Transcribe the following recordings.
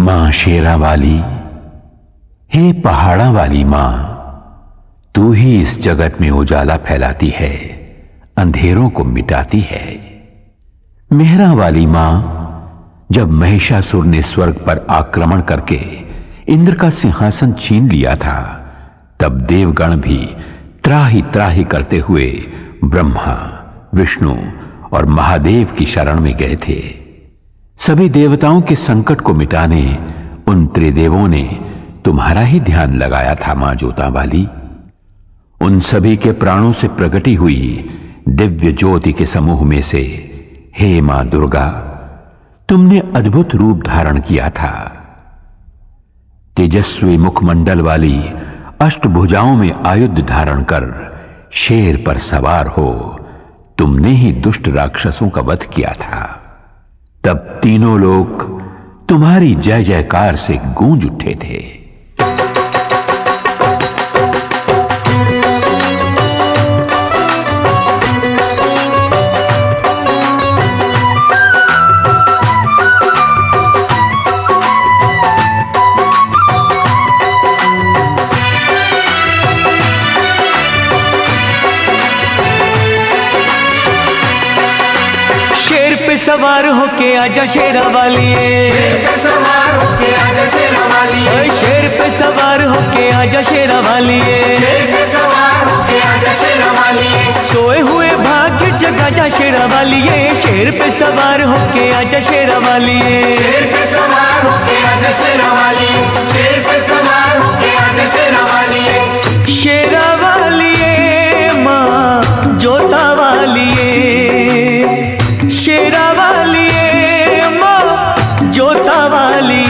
मां शेरा वाली, हे पहाड़ा वाली मां, तू ही इस जगत में उजाला फैलाती है, अंधेरों को मिटाती है। मेहरा वाली मां, जब महिषासुर ने स्वर्ग पर आक्रमण करके इंद्र का सिंहासन छीन लिया था, तब देवगण भी त्राही त्राही करते हुए ब्रह्मा, विष्णु और महादेव की शरण में गए थे। सभी देवताओं के संकट को मिटाने उन त्रिदेवों ने तुम्हारा ही ध्यान लगाया था मां जोता वाली। उन सभी के प्राणों से प्रकटी हुई दिव्य ज्योति के समूह में से हे मां दुर्गा, तुमने अद्भुत रूप धारण किया था। तेजस्वी मुखमंडल वाली अष्टभुजाओं में आयुध धारण कर शेर पर सवार हो तुमने ही दुष्ट राक्षसों का वध किया था। तब तीनों लोग तुम्हारी जय जयकार से गूंज उठे थे। सवार होके आजा शेरा वाली, शेर पे सवार होके आजा शेरा वाली, शेर पे सवार होके आजा शेरा वाली, शेर पे सवार होके आजा शेरा वाली, सोए हुए भाग्य जगा जा शेरा वाली, शेर पे सवार होके आजा शेरा वाली, शेर पे सवार होके आजा शेरा वाली, शेर पे सवार होके आजा शेरा वाली, शेरा वाली मां जोता वाली, शेरा वाली मां जोता वाली।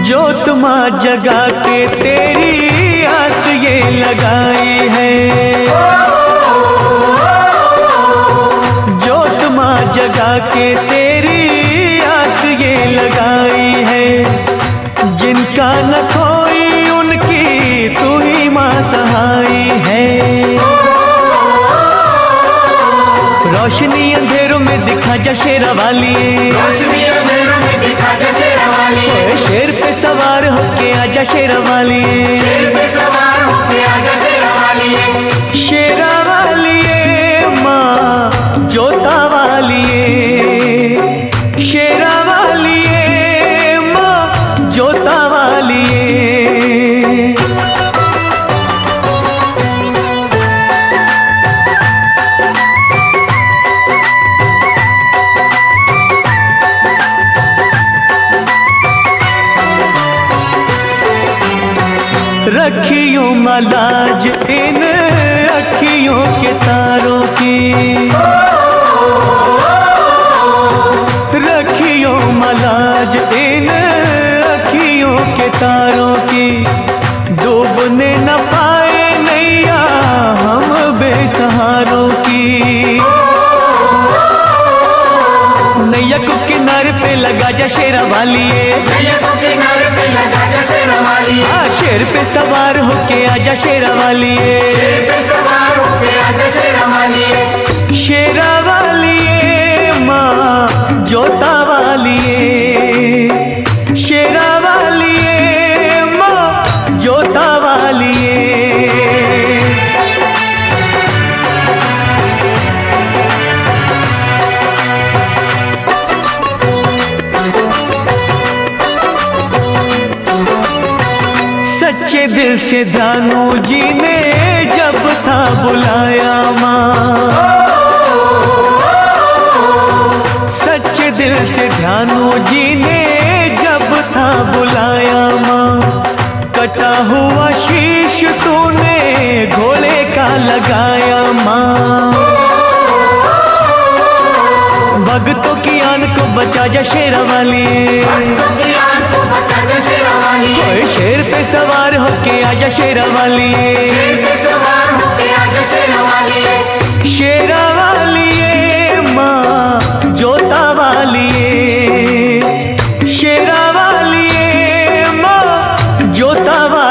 जोत मां जगा के तेरी आस ये लगाई है, जोत मां जगा के तेरी ये लगाई है। जिनका न कोई उनकी तू ही मां सहाई है। रोशनी अंधेरों में दिखा जा शेरा वाली, रोशनी अंधेरों में दिखा जा शेरा वाली, शेर पे सवार होके आजा शेरा वाली, शेर पे सवार होके आजा शेरा वाली, शेरा वाली मां जोता वाली, शेरा वाली मां जोता वाली। रखियो मलाज इन अखियों के तारों की, रखियो मलाज इन अखियों के तारों की, डूबने न पाए नैया हम बेसहारों की। नैया को किनारे पे लगा जा शेरा वाली, नैया को किनारे पे लगा जा शेरा वाली, शेर पे सवार होके आजा शेरा वाली, शेर पे सवार होके आजा शेरा वाली, शेरा वाली मां जोता वाली, शेरा वाली मां जोता वाली। सच्चे दिल से दानू जी ने जब था बुलाया मां, सच्चे दिल से ध्यानू जी ने जब था बुलाया मां, कटा हुआ शीश तूने घोड़े का लगाया मां। भक्तों की आन को बचा जा शेरा वाली, भक्तों की आन को बचा जा शेरा वाली, शेर पे सवार होके आजा शेरा वाली, शेर पे सवार होके आजा शेरा वाली, शेरा वाली मां जोता वाली, शेरा वाली मां जोता वाली।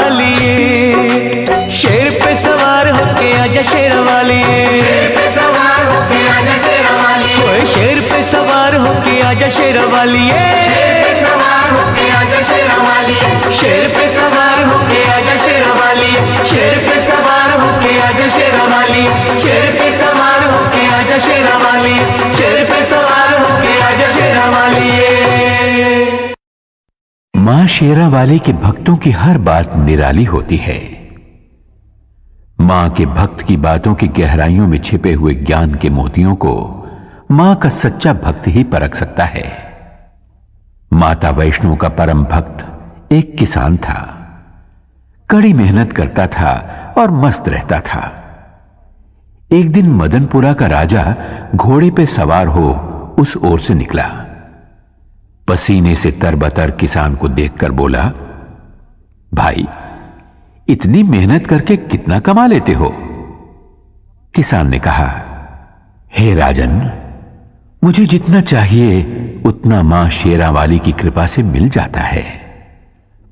शेरावाली के भक्तों की हर बात निराली होती है। मां के भक्त की बातों की गहराइयों में छिपे हुए ज्ञान के मोतियों को मां का सच्चा भक्त ही परख सकता है। माता वैष्णो का परम भक्त एक किसान था। कड़ी मेहनत करता था और मस्त रहता था। एक दिन मदनपुरा का राजा घोड़े पे सवार हो उस ओर से निकला। पसीने से तरबतर किसान को देखकर बोला, भाई, इतनी मेहनत करके कितना कमा लेते हो? किसान ने कहा, हे राजन, मुझे जितना चाहिए उतना मां शेरावाली की कृपा से मिल जाता है।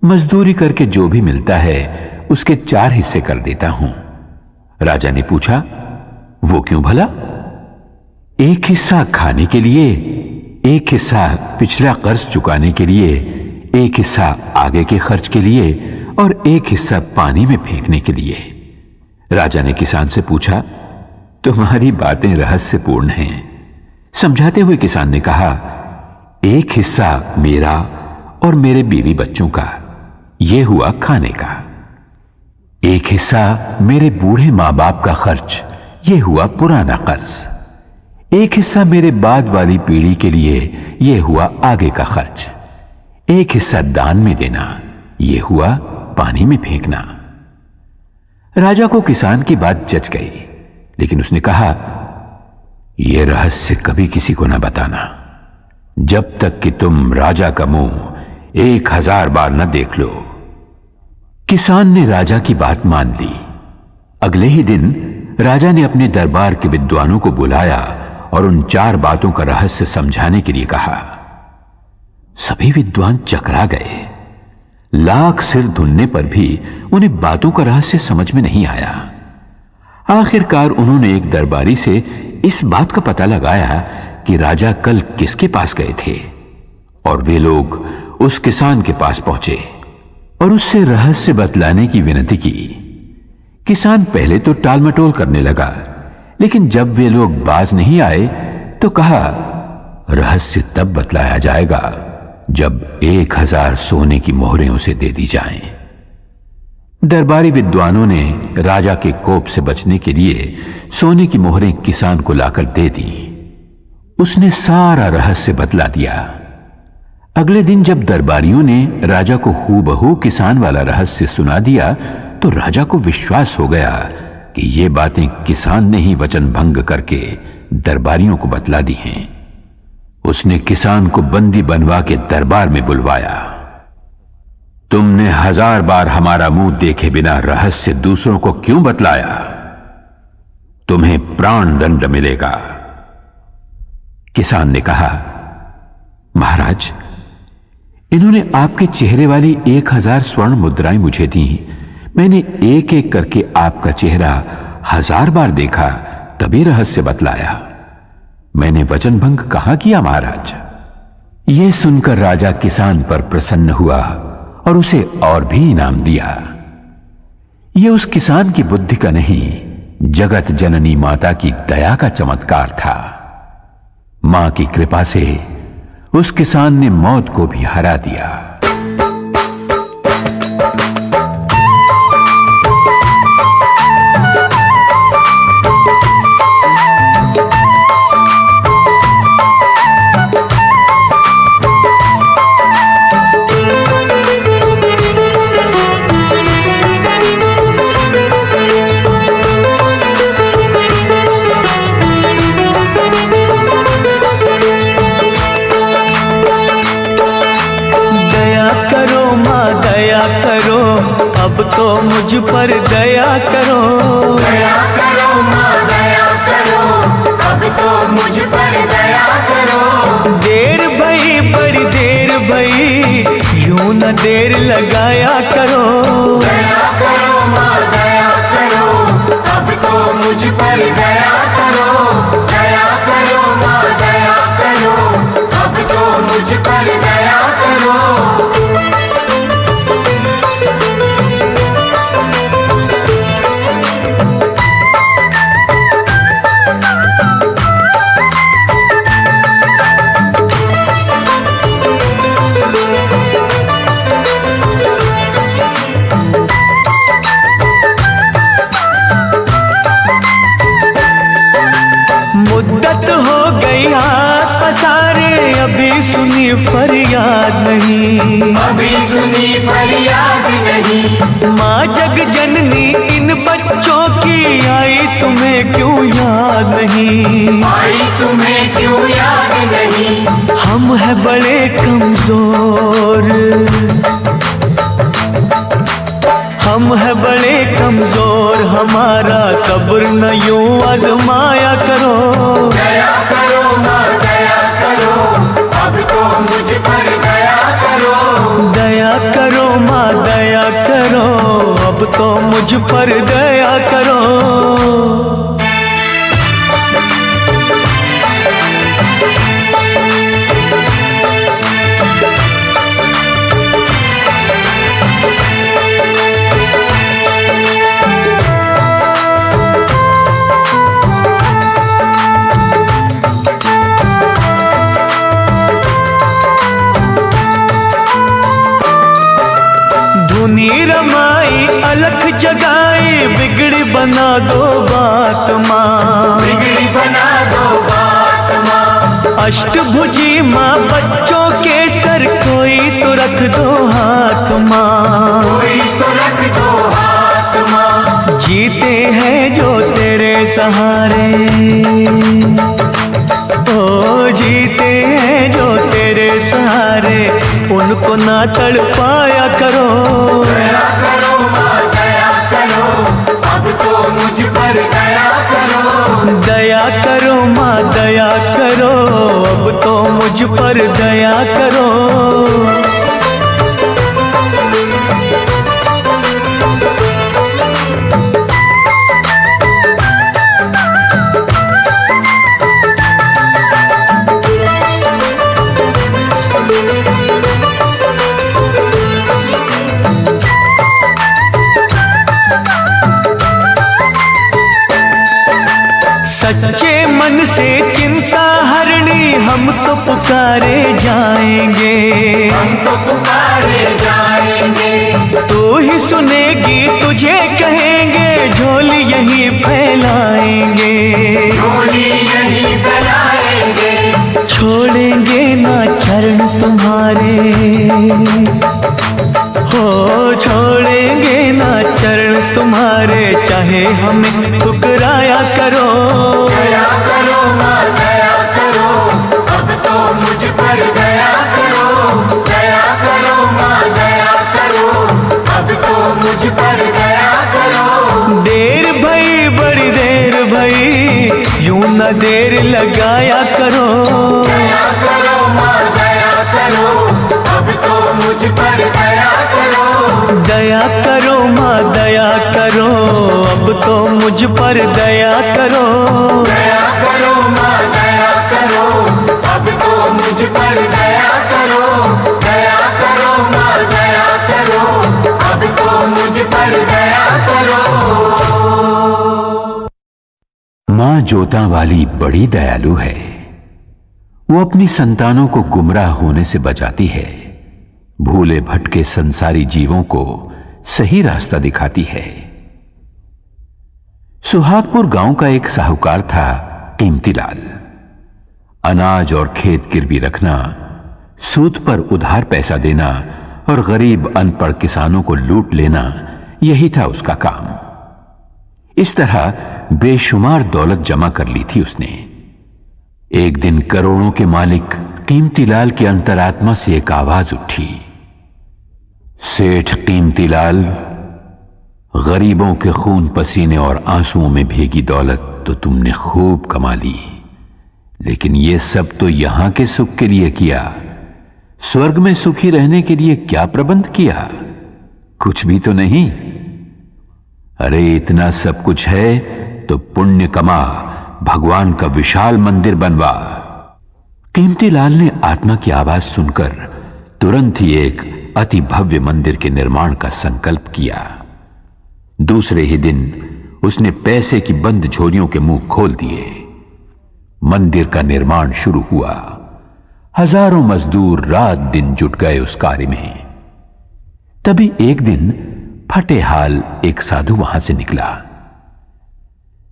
मजदूरी करके जो भी मिलता है उसके 4 हिस्से कर देता हूं। राजा ने पूछा, वो क्यों भला? 1 हिस्सा खाने के लिए, 1 हिस्सा पिछला कर्ज चुकाने के लिए, 1 हिस्सा आगे के खर्च के लिए और 1 हिस्सा पानी में फेंकने के लिए। राजा ने किसान से पूछा, तुम्हारी बातें रहस्यपूर्ण हैं। समझाते हुए किसान ने कहा, 1 हिस्सा मेरा और मेरे बीवी बच्चों का, यह हुआ खाने का। 1 हिस्सा मेरे बूढ़े मां बाप का खर्च, यह हुआ पुराना कर्ज। 1 हिस्सा मेरे बाद वाली पीढ़ी के लिए, यह हुआ आगे का खर्च। 1 हिस्सा दान में देना, यह हुआ पानी में फेंकना। राजा को किसान की बात जच गई, लेकिन उसने कहा, यह रहस्य कभी किसी को न बताना, जब तक कि तुम राजा का मुंह 1000 बार न देख लो। किसान ने राजा की बात मान ली। अगले ही दिन राजा ने अपने दरबार के विद्वानों को बुलाया और उन 4 बातों का रहस्य समझाने के लिए कहा। सभी विद्वान चकरा गए। लाख सिर धुनने पर भी उन्हें बातों का रहस्य समझ में नहीं आया। आखिरकार उन्होंने एक दरबारी से इस बात का पता लगाया कि राजा कल किसके पास गए थे, और वे लोग उस किसान के पास पहुंचे और उससे रहस्य बतलाने की विनती की। किसान पहले तो टालमटोल करने लगा, लेकिन जब वे लोग बाज नहीं आए तो कहा, रहस्य तब बतलाया जाएगा जब 1000 सोने की मोहरें उसे दे दी जाएं। दरबारी विद्वानों ने राजा के कोप से बचने के लिए सोने की मोहरें किसान को लाकर दे दी। उसने सारा रहस्य बतला दिया। अगले दिन जब दरबारियों ने राजा को हूबहू किसान वाला रहस्य सुना दिया तो राजा को विश्वास हो गया कि ये बातें किसान ने ही वचन भंग करके दरबारियों को बतला दी हैं। उसने किसान को बंदी बनवा के दरबार में बुलवाया। तुमने 1000 बार हमारा मुंह देखे बिना रहस्य दूसरों को क्यों बतलाया? तुम्हें प्राण दंड मिलेगा। किसान ने कहा, महाराज, इन्होंने आपके चेहरे वाली 1000 स्वर्ण मुद्राएं मुझे दी। मैंने एक एक करके आपका चेहरा 1000 बार देखा, तभी रहस्य बतलाया। मैंने वचन भंग कहां किया महाराज? यह सुनकर राजा किसान पर प्रसन्न हुआ और उसे और भी इनाम दिया। यह उस किसान की बुद्धि का नहीं, जगत जननी माता की दया का चमत्कार था। मां की कृपा से उस किसान ने मौत को भी हरा दिया। अब तो मुझ पर दया करो, दया करो माँ दया करो, अब तो मुझ पर दया करो। देर भई बड़ी देर भई, यूं न देर लगाया करो। दया करो माँ दया करो, अब तो मुझ पर दया करो। दया करो माँ दया करो, अब तो मुझ पर दया करो। नहीं। माँ जग जननी इन बच्चों की आई तुम्हें क्यों याद नहीं? आई तुम्हें क्यों याद नहीं? हम हैं बड़े कमजोर, हम हैं बड़े कमजोर, हमारा सब्र न यूं आजमाया करो। दया करो माँ दया करो, अब तो मुझ पर दया करो। दया करो माँ दया करो, अब तो मुझ पर दया करो। धुनी रमाई अलख जगाई, बिगड़ी बना दो बात माँ। बिगड़ी बना दो बात माँ। अष्टभुजी माँ बच्चों के सर कोई तो रख दो हाथ माँ। कोई तो रख दो हाथ माँ। जीते हैं जो तेरे सहारे, ओ जीते हैं जो तेरे सहारे, उनको ना तड़पाया करो। दया करो माँ दया करो, अब तो मुझ पर दया करो। दया करो माँ दया करो, अब तो मुझ पर दया करो। सच्चे मन से चिंता हरणी हम तो पुकारे जाएंगे। हम तो पुकारे जाएंगे। तू ही सुनेगी तुझे कहेंगे, झोली यही फैलाएंगे। झोली यही फैलाएंगे। छोड़ेंगे ना चरण तुम्हारे, हो छोड़ेंगे ना चरण तुम्हारे, चाहे हमें ठुकराया करो। दया करो माँ दया करो, अब तो मुझ पर दया करो। दया करो माँ दया करो, अब तो मुझ पर दया करो। देर भई बड़ी देर भई, यूं न देर लगाया करो। दया करो माँ दया करो, अब तो मुझ पर दया करो। दया करो माँ दया करो, अब तो मुझ पर दया करो। दया करो माँ दया करो, अब तो मुझ पर दया करो। दया करो माँ दया करो, अब तो मुझ पर दया करो। मां जोता वाली बड़ी दयालु है। वो अपनी संतानों को गुमराह होने से बचाती है, भूले भटके संसारी जीवों को सही रास्ता दिखाती है। सुहागपुर गांव का एक साहूकार था कीमतीलाल। अनाज और खेत गिरवी रखना, सूद पर उधार पैसा देना और गरीब अनपढ़ किसानों को लूट लेना, यही था उसका काम। इस तरह बेशुमार दौलत जमा कर ली थी उसने। एक दिन करोड़ों के मालिक कीमतीलाल की अंतरात्मा से एक आवाज उठी, सेठ कीमतीलाल, गरीबों के खून पसीने और आंसुओं में भीगी दौलत तो तुमने खूब कमा ली, लेकिन यह सब तो यहां के सुख के लिए किया, स्वर्ग में सुखी रहने के लिए क्या प्रबंध किया? कुछ भी तो नहीं। अरे इतना सब कुछ है तो पुण्य कमा, भगवान का विशाल मंदिर बनवा। कीमतीलाल ने आत्मा की आवाज सुनकर तुरंत ही एक अति भव्य मंदिर के निर्माण का संकल्प किया। दूसरे ही दिन उसने पैसे की बंद झोलियों के मुंह खोल दिए। मंदिर का निर्माण शुरू हुआ। हजारों मजदूर रात दिन जुट गए उस कार्य में। तभी एक दिन फटे हाल एक साधु वहां से निकला।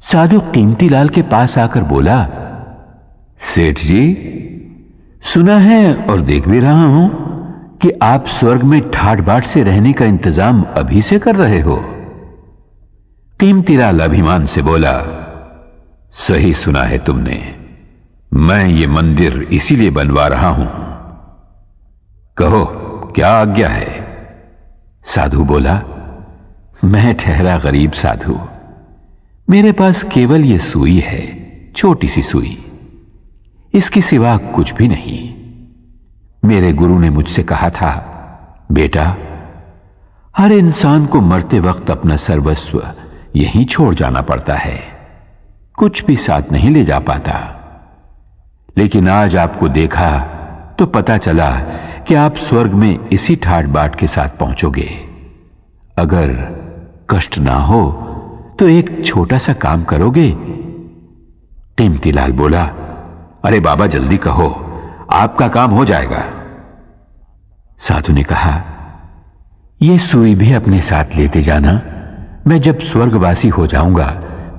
साधु कीमतीलाल के पास आकर बोला, सेठ जी, सुना है और देख भी रहा हूं कि आप स्वर्ग में ठाट बाट से रहने का इंतजाम अभी से कर रहे हो? कीमतीलाल अभिमान से बोला, सही सुना है तुमने, मैं ये मंदिर इसीलिए बनवा रहा हूं। कहो क्या आज्ञा है? साधु बोला, मैं ठहरा गरीब साधु, मेरे पास केवल ये सुई है, छोटी सी सुई, इसके सिवा कुछ भी नहीं। मेरे गुरु ने मुझसे कहा था, बेटा, हर इंसान को मरते वक्त अपना सर्वस्व यहीं छोड़ जाना पड़ता है, कुछ भी साथ नहीं ले जा पाता। लेकिन आज आपको देखा तो पता चला कि आप स्वर्ग में इसी ठाट बाट के साथ पहुंचोगे। अगर कष्ट ना हो तो एक छोटा सा काम करोगे? कीमतीलाल बोला, अरे बाबा जल्दी कहो, आपका काम हो जाएगा। साधु ने कहा, यह सुई भी अपने साथ लेते जाना, मैं जब स्वर्गवासी हो जाऊंगा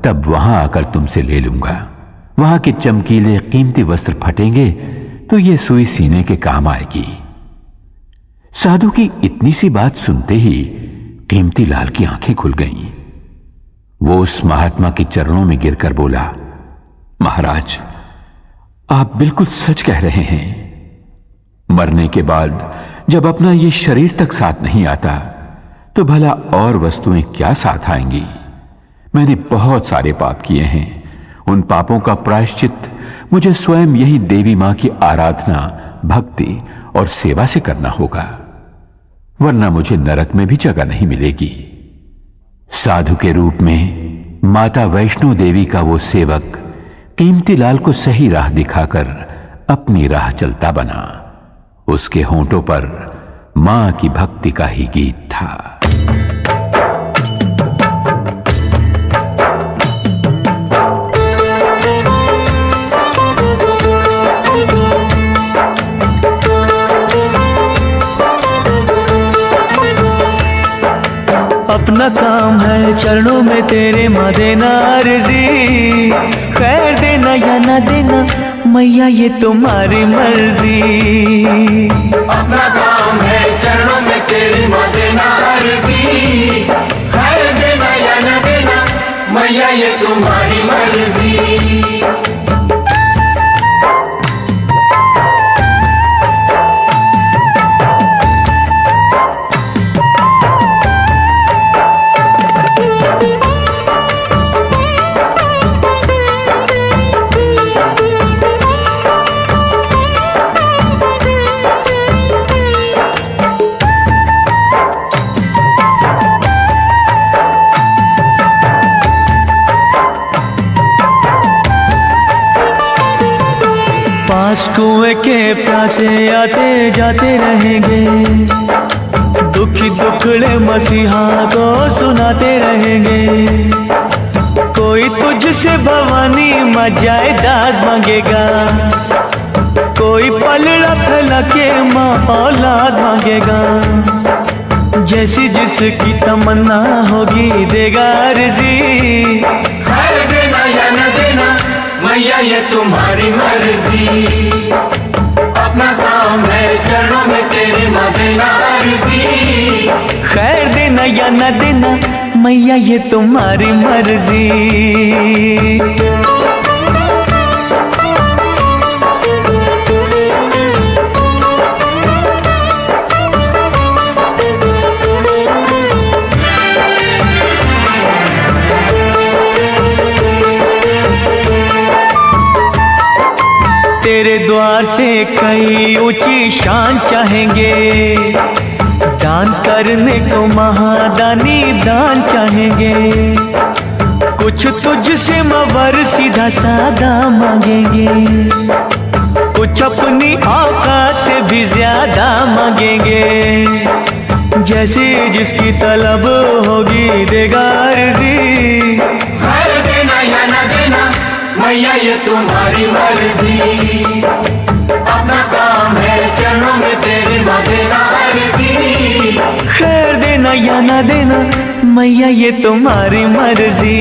तब वहां आकर तुमसे ले लूंगा। वहां के चमकीले कीमती वस्त्र फटेंगे तो यह सुई सीने के काम आएगी। साधु की इतनी सी बात सुनते ही कीमतीलाल की आंखें खुल गईं। वो उस महात्मा के चरणों में गिरकर बोला, महाराज, आप बिल्कुल सच कह रहे हैं। मरने के बाद जब अपना ये शरीर तक साथ नहीं आता तो भला और वस्तुएं क्या साथ आएंगी? मैंने बहुत सारे पाप किए हैं, उन पापों का प्रायश्चित मुझे स्वयं यही देवी मां की आराधना, भक्ति और सेवा से करना होगा, वरना मुझे नरक में भी जगह नहीं मिलेगी। साधु के रूप में माता वैष्णो देवी का वो सेवक कीमतीलाल को सही राह दिखाकर अपनी राह चलता बना। उसके होंठों पर मां की भक्ति का ही गीत था। अपना काम है चरणों में तेरे माँ देना अर्जी, खैर देना या ना देना मैया ये तुम्हारी मर्जी। अपना काम है चरणों में तेरी माँ देना अर्जी, खैर देना या न देना मैया ये तुम्हारी मर्जी। पास कुएं के प्यासे आते जाते रहेंगे, दुखी दुखड़े मसीहा को सुनाते रहेंगे। कोई तुझसे भवानी मां जायदाद मांगेगा, कोई पलड़ा फैला के मां औलाद मांगेगा। जैसी जिसकी तमन्ना होगी देगा अर्जी, खैर देना या न देना मैया ये तुम्हारी मर्जी। अपना काम है चरणों में तेरी माँ देना अर्जी, खैर देना या न देना मैया ये तुम्हारी मर्जी। तेरे द्वार से कई ऊंची शान चाहेंगे, दान करने को महादानी दान चाहेंगे। कुछ तुझसे मवर सीधा सादा मांगेंगे, कुछ अपनी औकात से भी ज्यादा मांगेंगे। जैसी जिसकी तलब होगी देगा अर्जी, खैर देना या न देना मैया ये तुम्हारी मर्जी। अपना काम है चरणों में तेरी माँ देना अर्जी, खैर देना या ना देना मैया ये तुम्हारी मर्जी।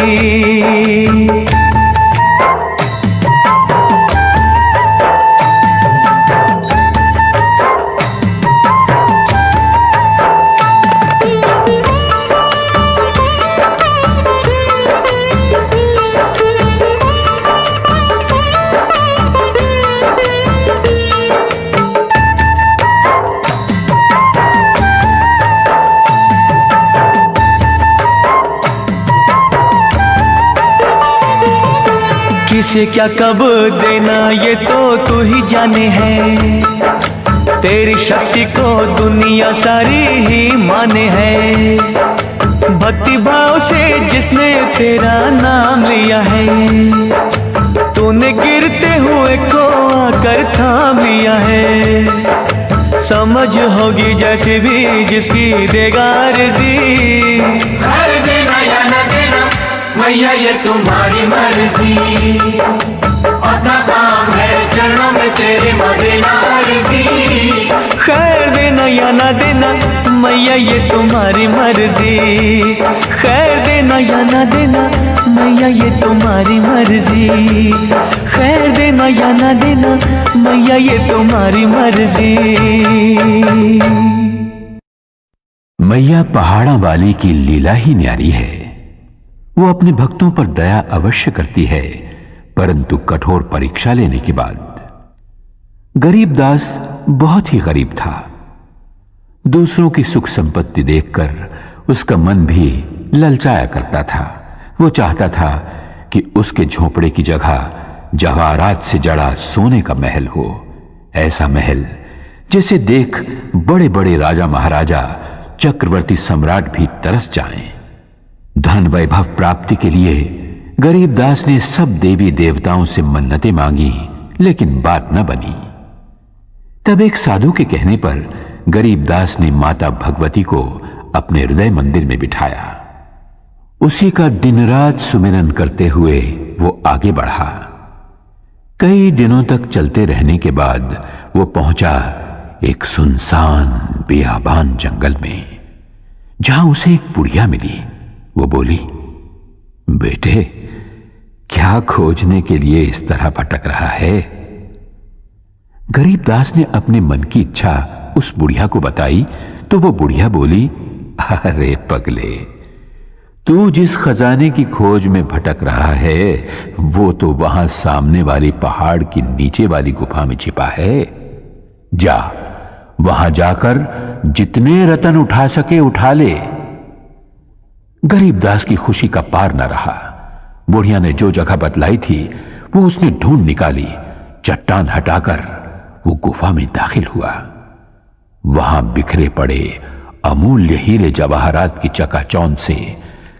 किसे क्या कब देना ये तो तू ही जाने है। तेरी शक्ति को दुनिया सारी ही माने है। भक्ति भाव से जिसने तेरा नाम लिया है, तूने गिरते हुए को आकर थाम लिया है। समझ होगी जैसे भी जिसकी देगा अर्जी। खैर देना या न देना मैया ये तुम्हारी मर्जी। अपना काम है चरणों में तेरे माँ देना अर्जी। खैर देना या ना देना मैया ये तुम्हारी मर्जी। खैर देना या ना देना मैया ये तुम्हारी मर्जी। खैर देना या ना देना मैया ये तुम्हारी मर्जी। मैया पहाड़ा वाली की लीला ही न्यारी है। वो अपने भक्तों पर दया अवश्य करती है, परंतु कठोर परीक्षा लेने के बाद। गरीबदास बहुत ही गरीब था। दूसरों की सुख संपत्ति देखकर उसका मन भी ललचाया करता था। वो चाहता था कि उसके झोपड़े की जगह जवाहरात से जड़ा सोने का महल हो। ऐसा महल जिसे देख बड़े बड़े राजा महाराजा, चक्रवर्ती सम्राट भी तरस जाएं। धन वैभव प्राप्ति के लिए गरीबदास ने सब देवी देवताओं से मन्नतें मांगी, लेकिन बात न बनी। तब एक साधु के कहने पर गरीबदास ने माता भगवती को अपने हृदय मंदिर में बिठाया। उसी का दिन रात सुमिरन करते हुए वो आगे बढ़ा। कई दिनों तक चलते रहने के बाद वो पहुंचा एक सुनसान बियाबान जंगल में, जहां उसे एक बुढ़िया मिली। वो बोली, बेटे क्या खोजने के लिए इस तरह भटक रहा है? गरीबदास ने अपने मन की इच्छा उस बुढ़िया को बताई तो वो बुढ़िया बोली, अरे पगले, तू जिस खजाने की खोज में भटक रहा है वो तो वहां सामने वाली पहाड़ की नीचे वाली गुफा में छिपा है। जा, वहां जाकर जितने रतन उठा सके उठा ले। गरीबदास की खुशी का पार न रहा। बुढ़िया ने जो जगह बतलाई थी वो उसने ढूंढ निकाली। चट्टान हटाकर वो गुफा में दाखिल हुआ। वहां बिखरे पड़े अमूल्य हीरे जवाहरात की चकाचौंध से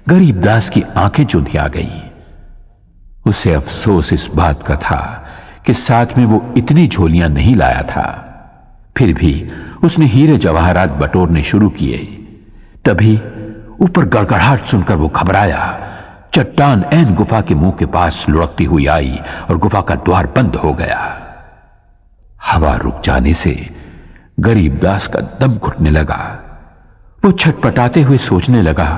गरीबदास की आंखें चुंधिया गईं। उसे अफसोस इस बात का था कि साथ में वो इतनी झोलियां नहीं लाया था। फिर भी उसने हीरे जवाहरात बटोरने शुरू किए। तभी ऊपर गड़गड़ाहट सुनकर वो घबराया। चट्टान ऐन गुफा के मुंह के पास लुढ़कती हुई आई और गुफा का द्वार बंद हो गया। हवा रुक जाने से गरीबदास का दम घुटने लगा। वो छटपटाते हुए सोचने लगा,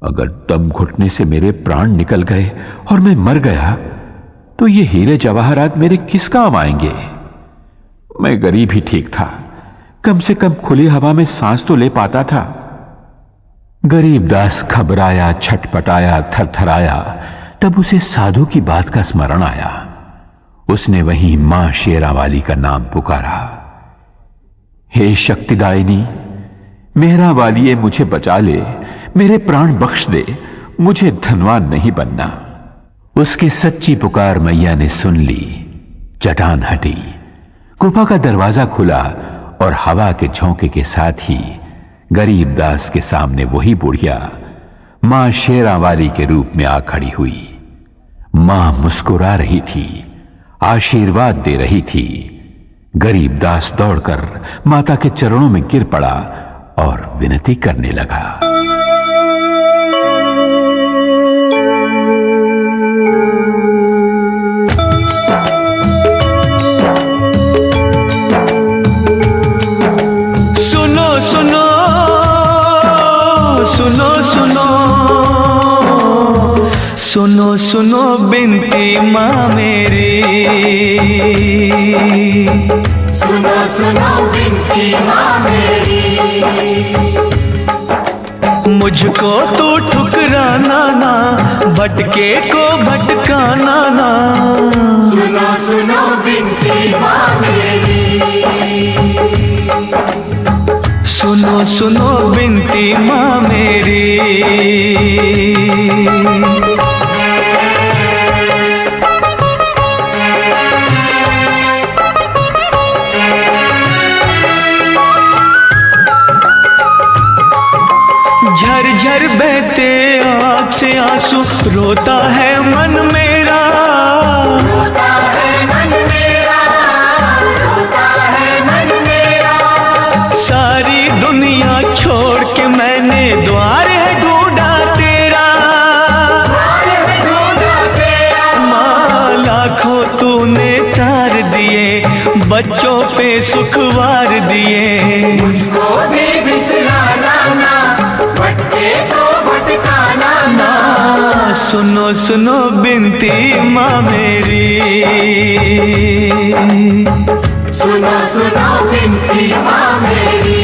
अगर दम घुटने से मेरे प्राण निकल गए और मैं मर गया तो ये हीरे जवाहरात मेरे किस काम आएंगे? मैं गरीब ही ठीक था, कम से कम खुली हवा में सांस तो ले पाता था। गरीबदास घबराया, छटपटाया, थरथराया। तब उसे साधु की बात का स्मरण आया। उसने वहीं मां शेरावाली का नाम पुकारा, हे शक्तिदायिनी, मेहरा वालिए मुझे बचा ले, मेरे प्राण बख्श दे, मुझे धनवान नहीं बनना। उसकी सच्ची पुकार मैया ने सुन ली। चट्टान हटी, गुफा का दरवाजा खुला और हवा के झोंके के साथ ही गरीबदास के सामने वही बुढ़िया मां शेरावाली के रूप में आ खड़ी हुई। मां मुस्कुरा रही थी, आशीर्वाद दे रही थी। गरीबदास दौड़कर माता के चरणों में गिर पड़ा और विनती करने लगा। सुनो सुनो सुनो सुनो सुनो सुनो बिनती माँ मेरी। सुनो सुनो बिनती माँ मेरी। मुझको तू ठुकराना ना, भटके को भटकाना ना। सुनो सुनो बिनती माँ मेरी। सुनो सुनो बिनती माँ मेरी। झरझर बहते आँख से आंसू, रोता है मन मेरा, रोता है मन मेरा, रोता है मन मेरा। सारी दुनिया छोड़ के मैंने द्वार है ढूंढा तेरा, द्वार है ढूंढा तेरा। माँ लाखों तूने तार दिए, बच्चों पे सुखवार दिए। मुझको भी बिसराना ना, भटके तो भटकाना ना। सुनो सुनो बिनती माँ मेरी, सुनो सुनो बिनती माँ मेरी।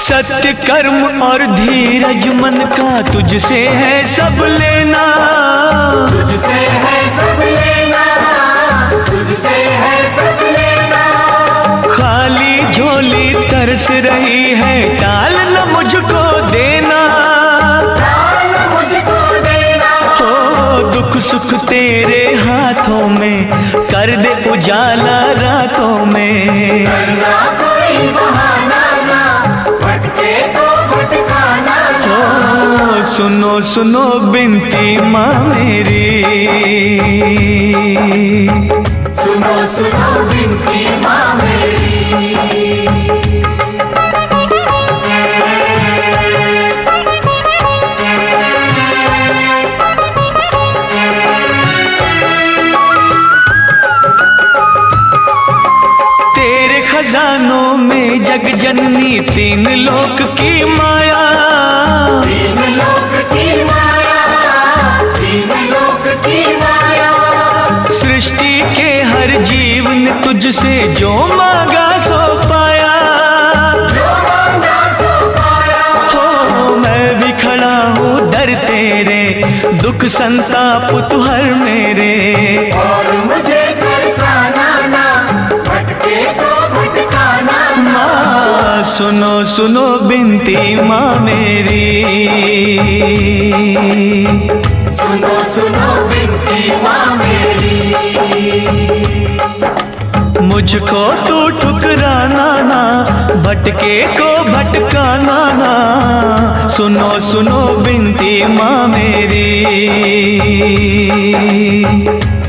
सत्य कर्म और धीरज मन का तुझसे है सब लेना, तुझसे है सब लेना, तुझसे है सब लेना। खाली झोली तरस रही है, टाल न मुझको देना, टाल मुझको देना। हो दुख सुख तेरे हाथों में, कर दे उजाला रातों में। करना कोई बहाना ना, भटके तो भटकाना ना। हो सुनो सुनो बिनती माँ मेरी, सुनो सुनो बिनती माँ मेरी। तेरे खजानों में जग जननी, तीन लोक की माया, तीन लोक की माया, तीन लोक की माया। सृष्टि के हर जीव ने तुझसे जो मांगा सो पाया, जो मांगा सो पाया। हो मैं भी खड़ा हूँ दर तेरे, दुख संताप तू हर मेरे। और मुझे तरसाना ना, भटके तो भटकाना ना। माँ सुनो सुनो बिनती माँ मेरी, सुनो सुनो बिनती माँ मेरी। मुझको तू ठुकराना ना, भटके को भटकाना ना। सुनो सुनो बिनती माँ मेरी,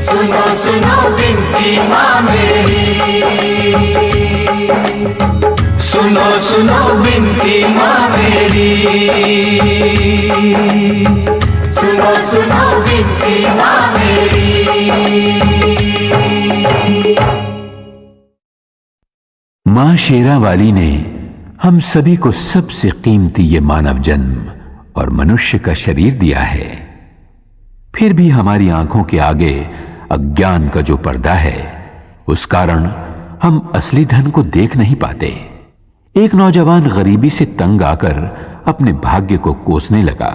सुनो सुनो बिनती माँ मेरी। सुनो सुनो बिनती माँ मेरी, सुनो सुनो बिनती माँ मेरी। मां शेरावाली ने हम सभी को सबसे कीमती ये मानव जन्म और मनुष्य का शरीर दिया है, फिर भी हमारी आंखों के आगे अज्ञान का जो पर्दा है, उस कारण हम असली धन को देख नहीं पाते। एक नौजवान गरीबी से तंग आकर अपने भाग्य को कोसने लगा।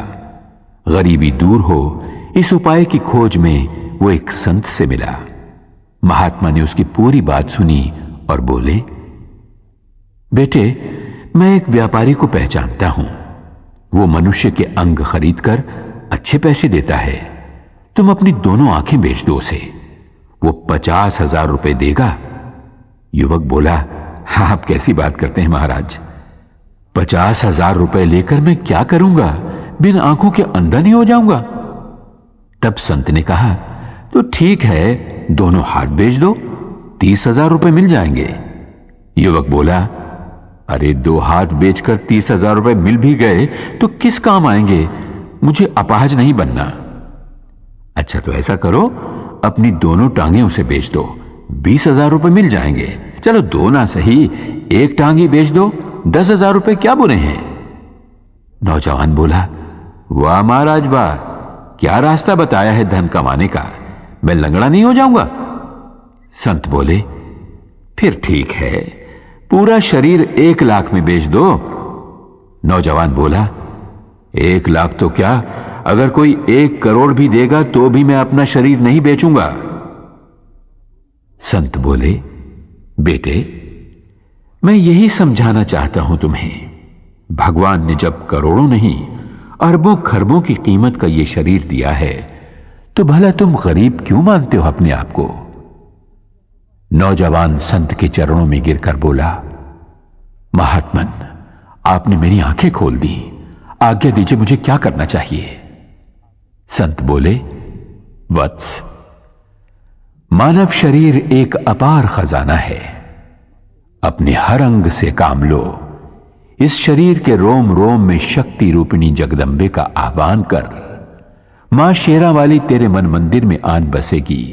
गरीबी दूर हो, इस उपाय की खोज में वो एक संत से मिला। महात्मा ने उसकी पूरी बात सुनी और बोले, बेटे, मैं एक व्यापारी को पहचानता हूं। वो मनुष्य के अंग खरीदकर अच्छे पैसे देता है। तुम अपनी दोनों आंखें बेच दो उसे, वो 50,000 रुपए देगा। युवक बोला, हाँ, आप कैसी बात करते हैं महाराज, 50,000 रुपए लेकर मैं क्या करूंगा? बिन आंखों के अंधा नहीं हो जाऊंगा? तब संत ने कहा, तो ठीक है, दोनों हाथ बेच दो, 30,000 रुपए मिल जाएंगे। युवक बोला, अरे 2 हाथ बेचकर 30,000 रुपए मिल भी गए तो किस काम आएंगे? मुझे अपाहज नहीं बनना। अच्छा, तो ऐसा करो, अपनी दोनों टांगें उसे बेच दो, 20,000 रुपए मिल जाएंगे। चलो 2 ना सही, 1 टांग ही बेच दो, 10,000 रुपए क्या बुरे हैं? नौजवान बोला, वाह महाराज वाह, क्या रास्ता बताया है धन कमाने का, मैं लंगड़ा नहीं हो जाऊंगा। संत बोले, फिर ठीक है, पूरा शरीर 1 लाख में बेच दो। नौजवान बोला, 1 लाख तो क्या, अगर कोई 1 करोड़ भी देगा तो भी मैं अपना शरीर नहीं बेचूंगा। संत बोले, बेटे, मैं यही समझाना चाहता हूं तुम्हें। भगवान ने जब करोड़ों नहीं अरबों खरबों की कीमत का यह शरीर दिया है तो भला तुम गरीब क्यों मानते हो अपने आप को? नौजवान संत के चरणों में गिरकर बोला, महात्मन, आपने मेरी आंखें खोल दी, आज्ञा दीजिए, मुझे क्या करना चाहिए? संत बोले, वत्स, मानव शरीर एक अपार खजाना है। अपने हर अंग से काम लो। इस शरीर के रोम रोम में शक्ति रूपिणी जगदंबे का आह्वान कर। मां शेरा वाली तेरे मन मंदिर में आन बसेगी।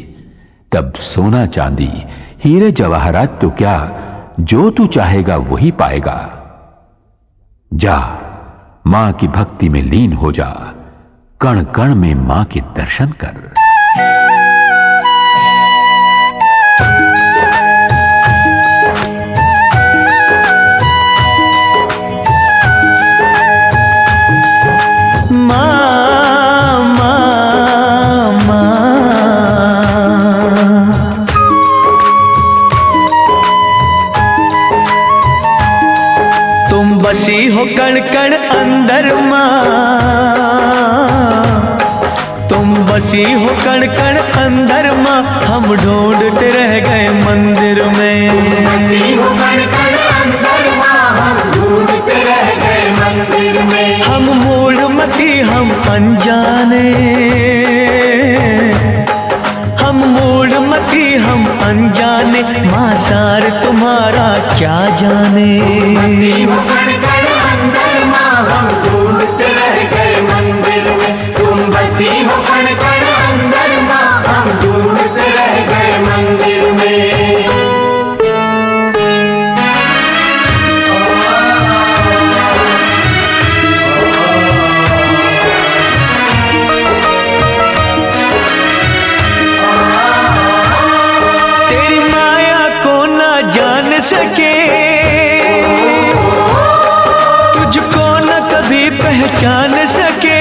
तब सोना चांदी हीरे जवाहरात तो क्या, जो तू चाहेगा वही पाएगा। जा, मां की भक्ति में लीन हो जा। कण कण में मां के दर्शन कर। बसी हो कण कण अंदर माँ, तुम बसी हो कण कण अंदर माँ, हम ढूंढते रह गए मंदिर में। बसी हो कण कण अंदर माँ, हम ढूंढते रह गए मंदिर में। हम मूढ़मती हम अनजाने, हम मूढ़मती हम अनजाने, माँ सार तुम्हारा क्या जाने। बसी हो कण कण अंदर माँ, हम ढूंढते रह गए मंदिर में। तुम बसी हो कण कण अंदर माँ, हम ढूंढते रह गए मंदिर में। तेरी माया को ना जान सके, तुझको न कभी पहचान सके।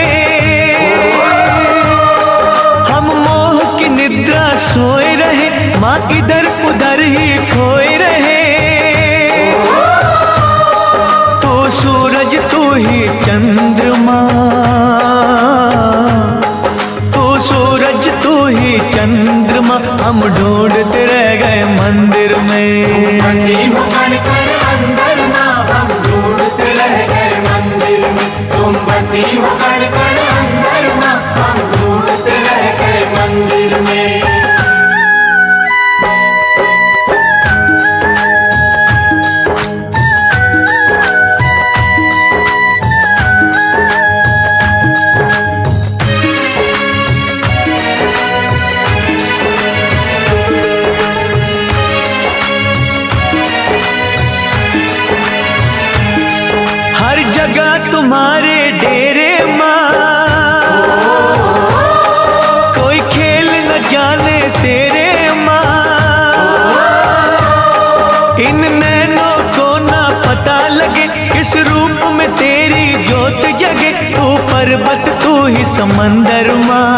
हम मोह की निद्रा सोए रहे, माँ इधर उधर ही खोए रहे। तू सूरज तू ही चंद्रमा, तू सूरज तू ही चंद्रमा, हम ढूंढते रह गए मंदिर में। बसी हो कण कण अंदर माँ, हम ढूंढते रह गए मंदिर में। तुम बसी हो कण कण अंदर माँ, हम ढूंढते रह गए मंदिर में। हर जगह तुम्हारे डेरे माँ, कोई खेल न जाने तेरे माँ। इन नैनों को ना पता लगे, किस रूप में तेरी ज्योत जगे। तू पर्वत तू ही समंदर माँ,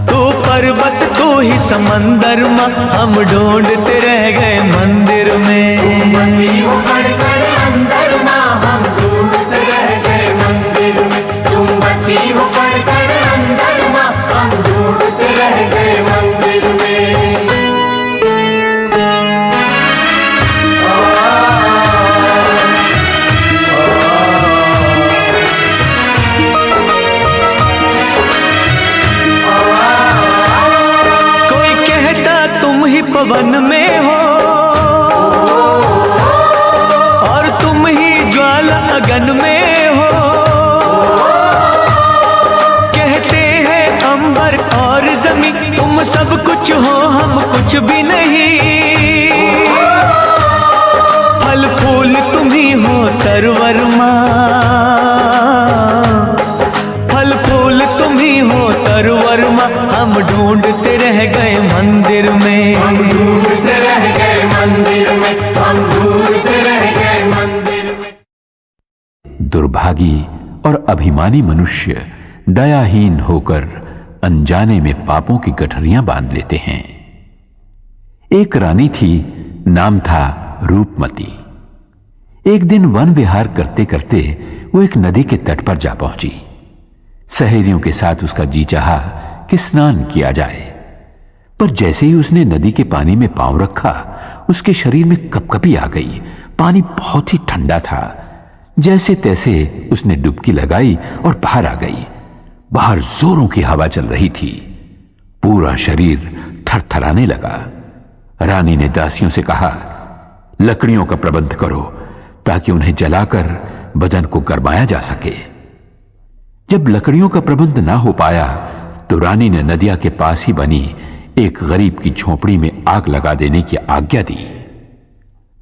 तू पर्वत तू ही समंदर माँ, हम ढूंढते रह गए मंदिर में। बसी हो कण कण अंदर माँ, हम ढूंढते रह गए मंदिर में। तुम बसी हो कण कण अंदर माँ, हम ढूंढते रह गए मंदिर में। कोई कहता तुम ही पवन में हो, और तुम ही ज्वाला अगन में हो। कहते हैं अंबर और जमीन, तुम सब कुछ हो हम कुछ भी नहीं। फल फूल तुम ही हो तरवर माँ, फल फूल तुम ही हो तरवर माँ, हम ढूंढते रह गए मंदिर में। हम ढूंढते रह गए मंदिर में, हम ढूंढते रह गए मंदिर में। दुर्भागी और अभिमानी मनुष्य दयाहीन होकर अनजाने में पापों की गठरियां बांध लेते हैं। एक रानी थी, नाम था रूपमती। एक दिन वन विहार करते करते वो एक नदी के तट पर जा पहुंची। सहेलियों के साथ उसका जी चाहा कि स्नान किया जाए, पर जैसे ही उसने नदी के पानी में पांव रखा, उसके शरीर में कपकपी आ गई। पानी बहुत ही ठंडा था। जैसे तैसे उसने डुबकी लगाई और बाहर आ गई। बाहर जोरों की हवा चल रही थी। पूरा शरीर थरथराने लगा। रानी ने दासियों से कहा, लकड़ियों का प्रबंध करो ताकि उन्हें जलाकर बदन को गरमाया जा सके। जब लकड़ियों का प्रबंध ना हो पाया तो रानी ने नदिया के पास ही बनी एक गरीब की झोपड़ी में आग लगा देने की आज्ञा दी।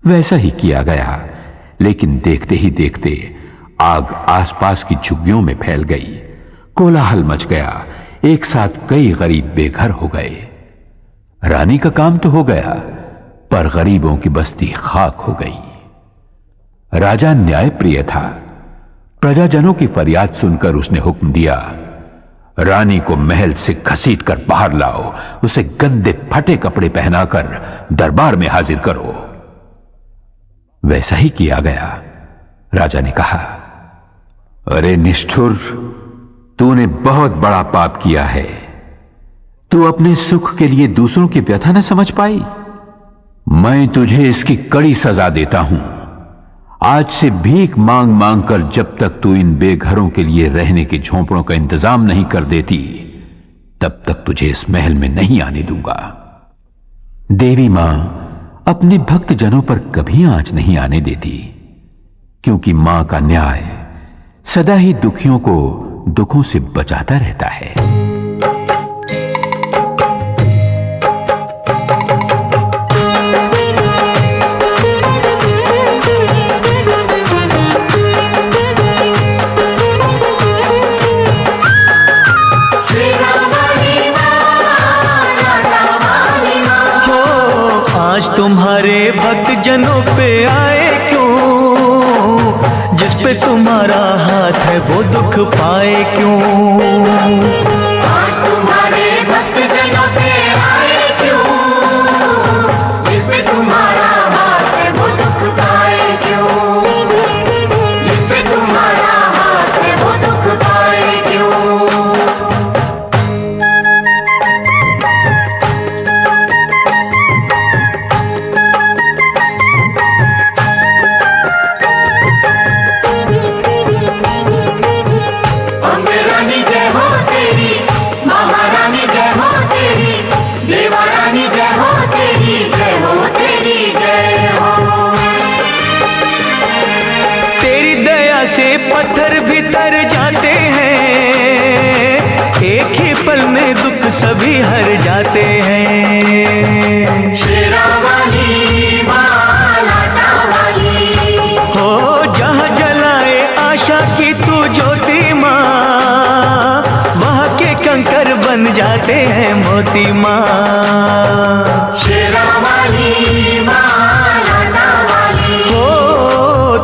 वैसा ही किया गया, लेकिन देखते ही देखते आग आसपास की झुग्गियों में फैल गई। कोलाहल मच गया। एक साथ कई गरीब बेघर हो गए। रानी का काम तो हो गया, पर गरीबों की बस्ती खाक हो गई। राजा न्यायप्रिय था। प्रजाजनों की फरियाद सुनकर उसने हुक्म दिया, रानी को महल से घसीटकर बाहर लाओ, उसे गंदे फटे कपड़े पहनाकर दरबार में हाजिर करो। वैसा ही किया गया। राजा ने कहा, अरे निष्ठुर, तूने बहुत बड़ा पाप किया है। तू अपने सुख के लिए दूसरों की व्यथा न समझ पाई। मैं तुझे इसकी कड़ी सजा देता हूं। आज से भीख मांग मांग कर जब तक तू इन बेघरों के लिए रहने के झोंपड़ों का इंतजाम नहीं कर देती, तब तक तुझे इस महल में नहीं आने दूंगा। देवी मां अपने भक्त जनों पर कभी आंच नहीं आने देती, क्योंकि मां का न्याय सदा ही दुखियों को दुखों से बचाता रहता है। आज तुम्हारे भक्त जनों पे आए क्यों, जिस पे तुम्हारा हाथ है वो दुख पाए क्यों। आज तुम्हारे भक्त जनों पे आए क्यों, जिस पे तुम्हारा हाथ है वो दुख पाए क्यों, जिस पे तुम्हारा हाथ है वो दुख पाए क्यों। से पत्थर भी तर जाते हैं, एक ही पल में दुख सभी हर जाते हैं। शेरावाली मां लाटा वाली हो, जहाँ जलाए आशा की तू ज्योति माँ, वहाँ के कंकर बन जाते हैं मोती माँ। शेरावाली मां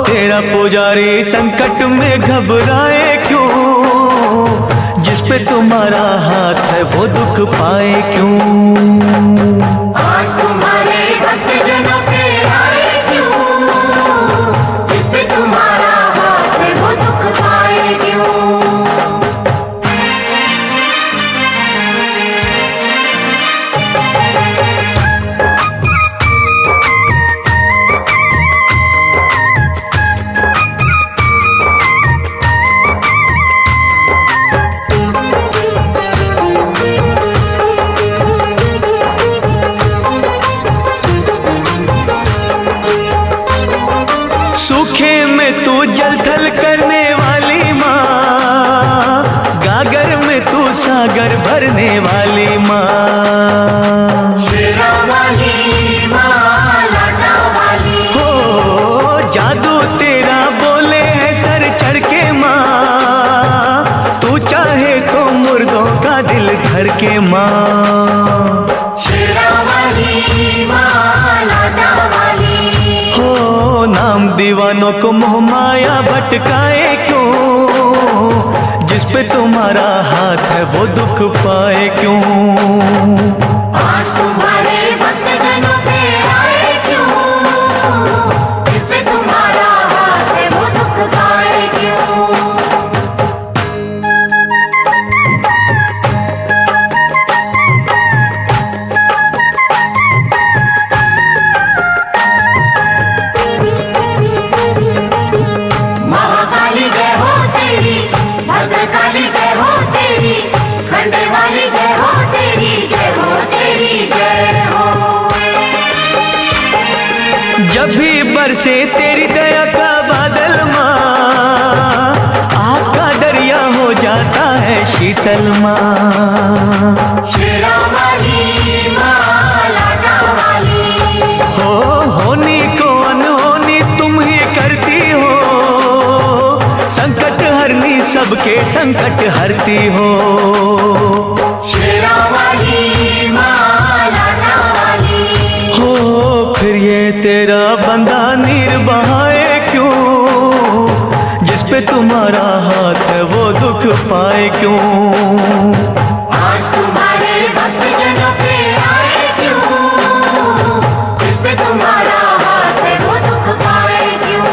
तेरा पुजारी संकट में घबराए क्यों, जिस पे तुम्हारा हाथ है वो दुख पाए क्यों। आज तुम्हारे भक्त जनों पे आए क्यों, जिस पे तुम्हारा हाथ है वो दुख पाए क्यों। सूखे में तू जल थल करने वाली माँ, गागर में तू सागर भरने वाली माँ। शेरावाली माँ लाटा वाली हो, जादू तेरा बोले है सर चढ़ के माँ, तू चाहे तो मुर्दों का दिल धर के माँ। शेरावाली माँ लाटा वाली हो, नाम दीवानों को मोह माया भटकाए क्यों, तुम्हारा हाथ है वो दुख पाए क्यों। आज तुम्हारे भक्तजनों पे आए क्यों, जिस पे तुम्हारा हाथ है वो दुख पाए क्यों। महाकाली जय हो तेरी, भद्रकाली जय हो तेरी, खंडे वाली जय हो तेरी, जय हो तेरी जय हो। जब भी बरसे तेरी दया का बादल माँ, आग का दरिया हो जाता है शीतल माँ। शेरा वाली माँ, लाटा वाली, होनी को अनहोनी तुम ही करती हो, संकट हरनी सबके संकट हरती हो। शेरा वाली माँ, लाटा वाली, हो फिर ये तेरा बंदा नीर बहाए क्यों, जिस पे तुम्हारा हाथ है वो दुख पाए क्यों। आज तुम्हारे भक्तजनों पे आए क्यों, जिस पे तुम्हारा हाथ है वो दुख पाए क्यों।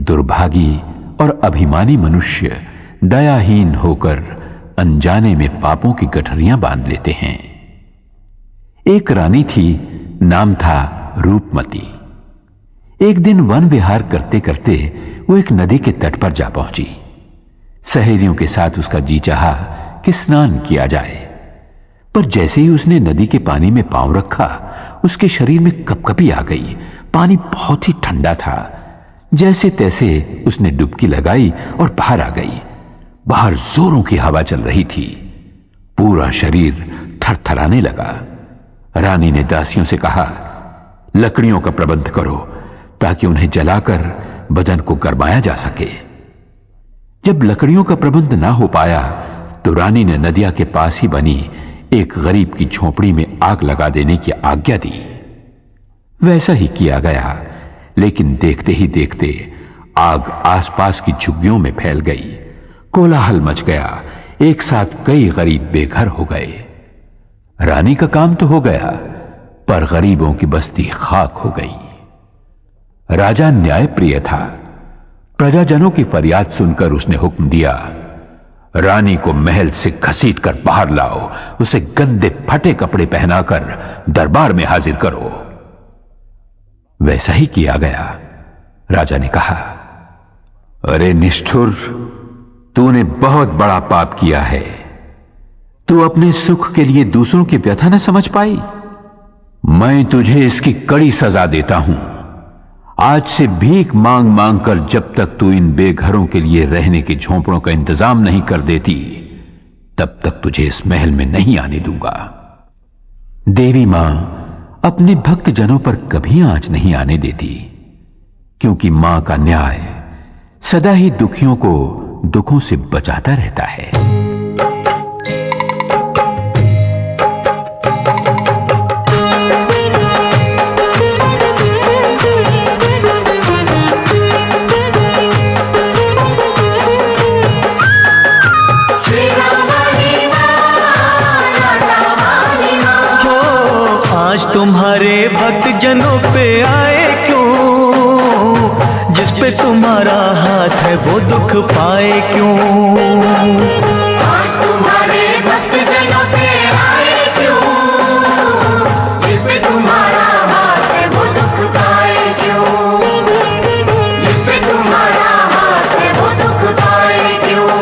दुर्भागी और अभिमानी मनुष्य दयाहीन होकर अनजाने में पापों की गठरियां बांध लेते हैं। एक रानी थी, नाम था रूपमती। एक दिन वन विहार करते करते वो एक नदी के तट पर जा पहुंची। सहेलियों के साथ उसका जी चाहा कि स्नान किया जाए, पर जैसे ही उसने नदी के पानी में पांव रखा, उसके शरीर में कपकपी आ गई। पानी बहुत ही ठंडा था। जैसे तैसे उसने डुबकी लगाई और बाहर आ गई। बाहर जोरों की हवा चल रही थी। पूरा शरीर थरथराने लगा। रानी ने दासियों से कहा, लकड़ियों का प्रबंध करो ताकि उन्हें जलाकर बदन को गरमाया जा सके। जब लकड़ियों का प्रबंध ना हो पाया तो रानी ने नदिया के पास ही बनी एक गरीब की झोपड़ी में आग लगा देने की आज्ञा दी। वैसा ही किया गया, लेकिन देखते ही देखते आग आसपास की झुग्गियों में फैल गई। कोलाहल मच गया। एक साथ कई गरीब बेघर हो गए। रानी का काम तो हो गया, पर गरीबों की बस्ती खाक हो गई। राजा न्यायप्रिय था। प्रजाजनों की फरियाद सुनकर उसने हुक्म दिया, रानी को महल से घसीटकर बाहर लाओ, उसे गंदे फटे कपड़े पहनाकर दरबार में हाजिर करो। वैसा ही किया गया। राजा ने कहा, अरे निष्ठुर, तूने बहुत बड़ा पाप किया है। तू अपने सुख के लिए दूसरों की व्यथा न समझ पाई। मैं तुझे इसकी कड़ी सजा देता हूं। आज से भीख मांग मांग कर जब तक तू इन बेघरों के लिए रहने के झोंपड़ों का इंतजाम नहीं कर देती, तब तक तुझे इस महल में नहीं आने दूंगा। देवी मां अपने भक्त जनों पर कभी आंच नहीं आने देती, क्योंकि मां का न्याय सदा ही दुखियों को दुखों से बचाता रहता है। तुम्हारे भक्त जनों पे आए क्यों, जिस पे तुम्हारा हाथ है वो दुख पाए क्यों। आज तुम्हारे भक्त जनों पे आए क्यों, जिस पे तुम्हारा हाथ है वो दुख पाए क्यों, जिस पे तुम्हारा हाथ है वो दुख पाए क्यों।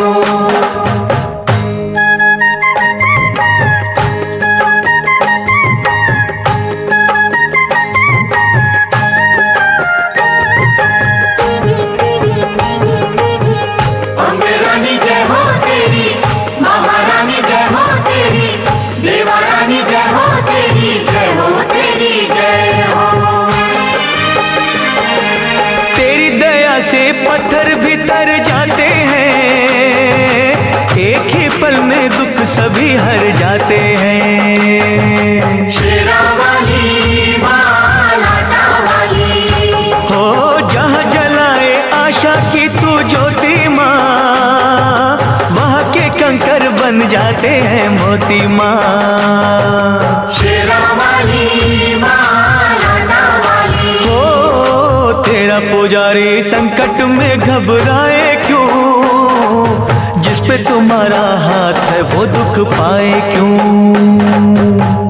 से पत्थर भी तर जाते हैं, एक ही पल में दुख सभी हर जाते हैं। शेरा वाली मां, लाटा वाली, हो जहाँ जलाए आशा की तू ज्योति मां, बन जाते हैं मोती माँ। शेरा वाली माँ लाटा वाली। हो तेरा पुजारी संकट में घबराए क्यों, जिस पे तुम्हारा हाथ है वो दुख पाए क्यों।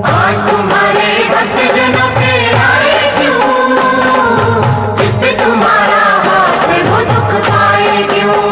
आज तुम्हारे भक्तजनों पे आए क्यों, जिस पे तुम्हारा हाथ है वो दुख पाए क्यों।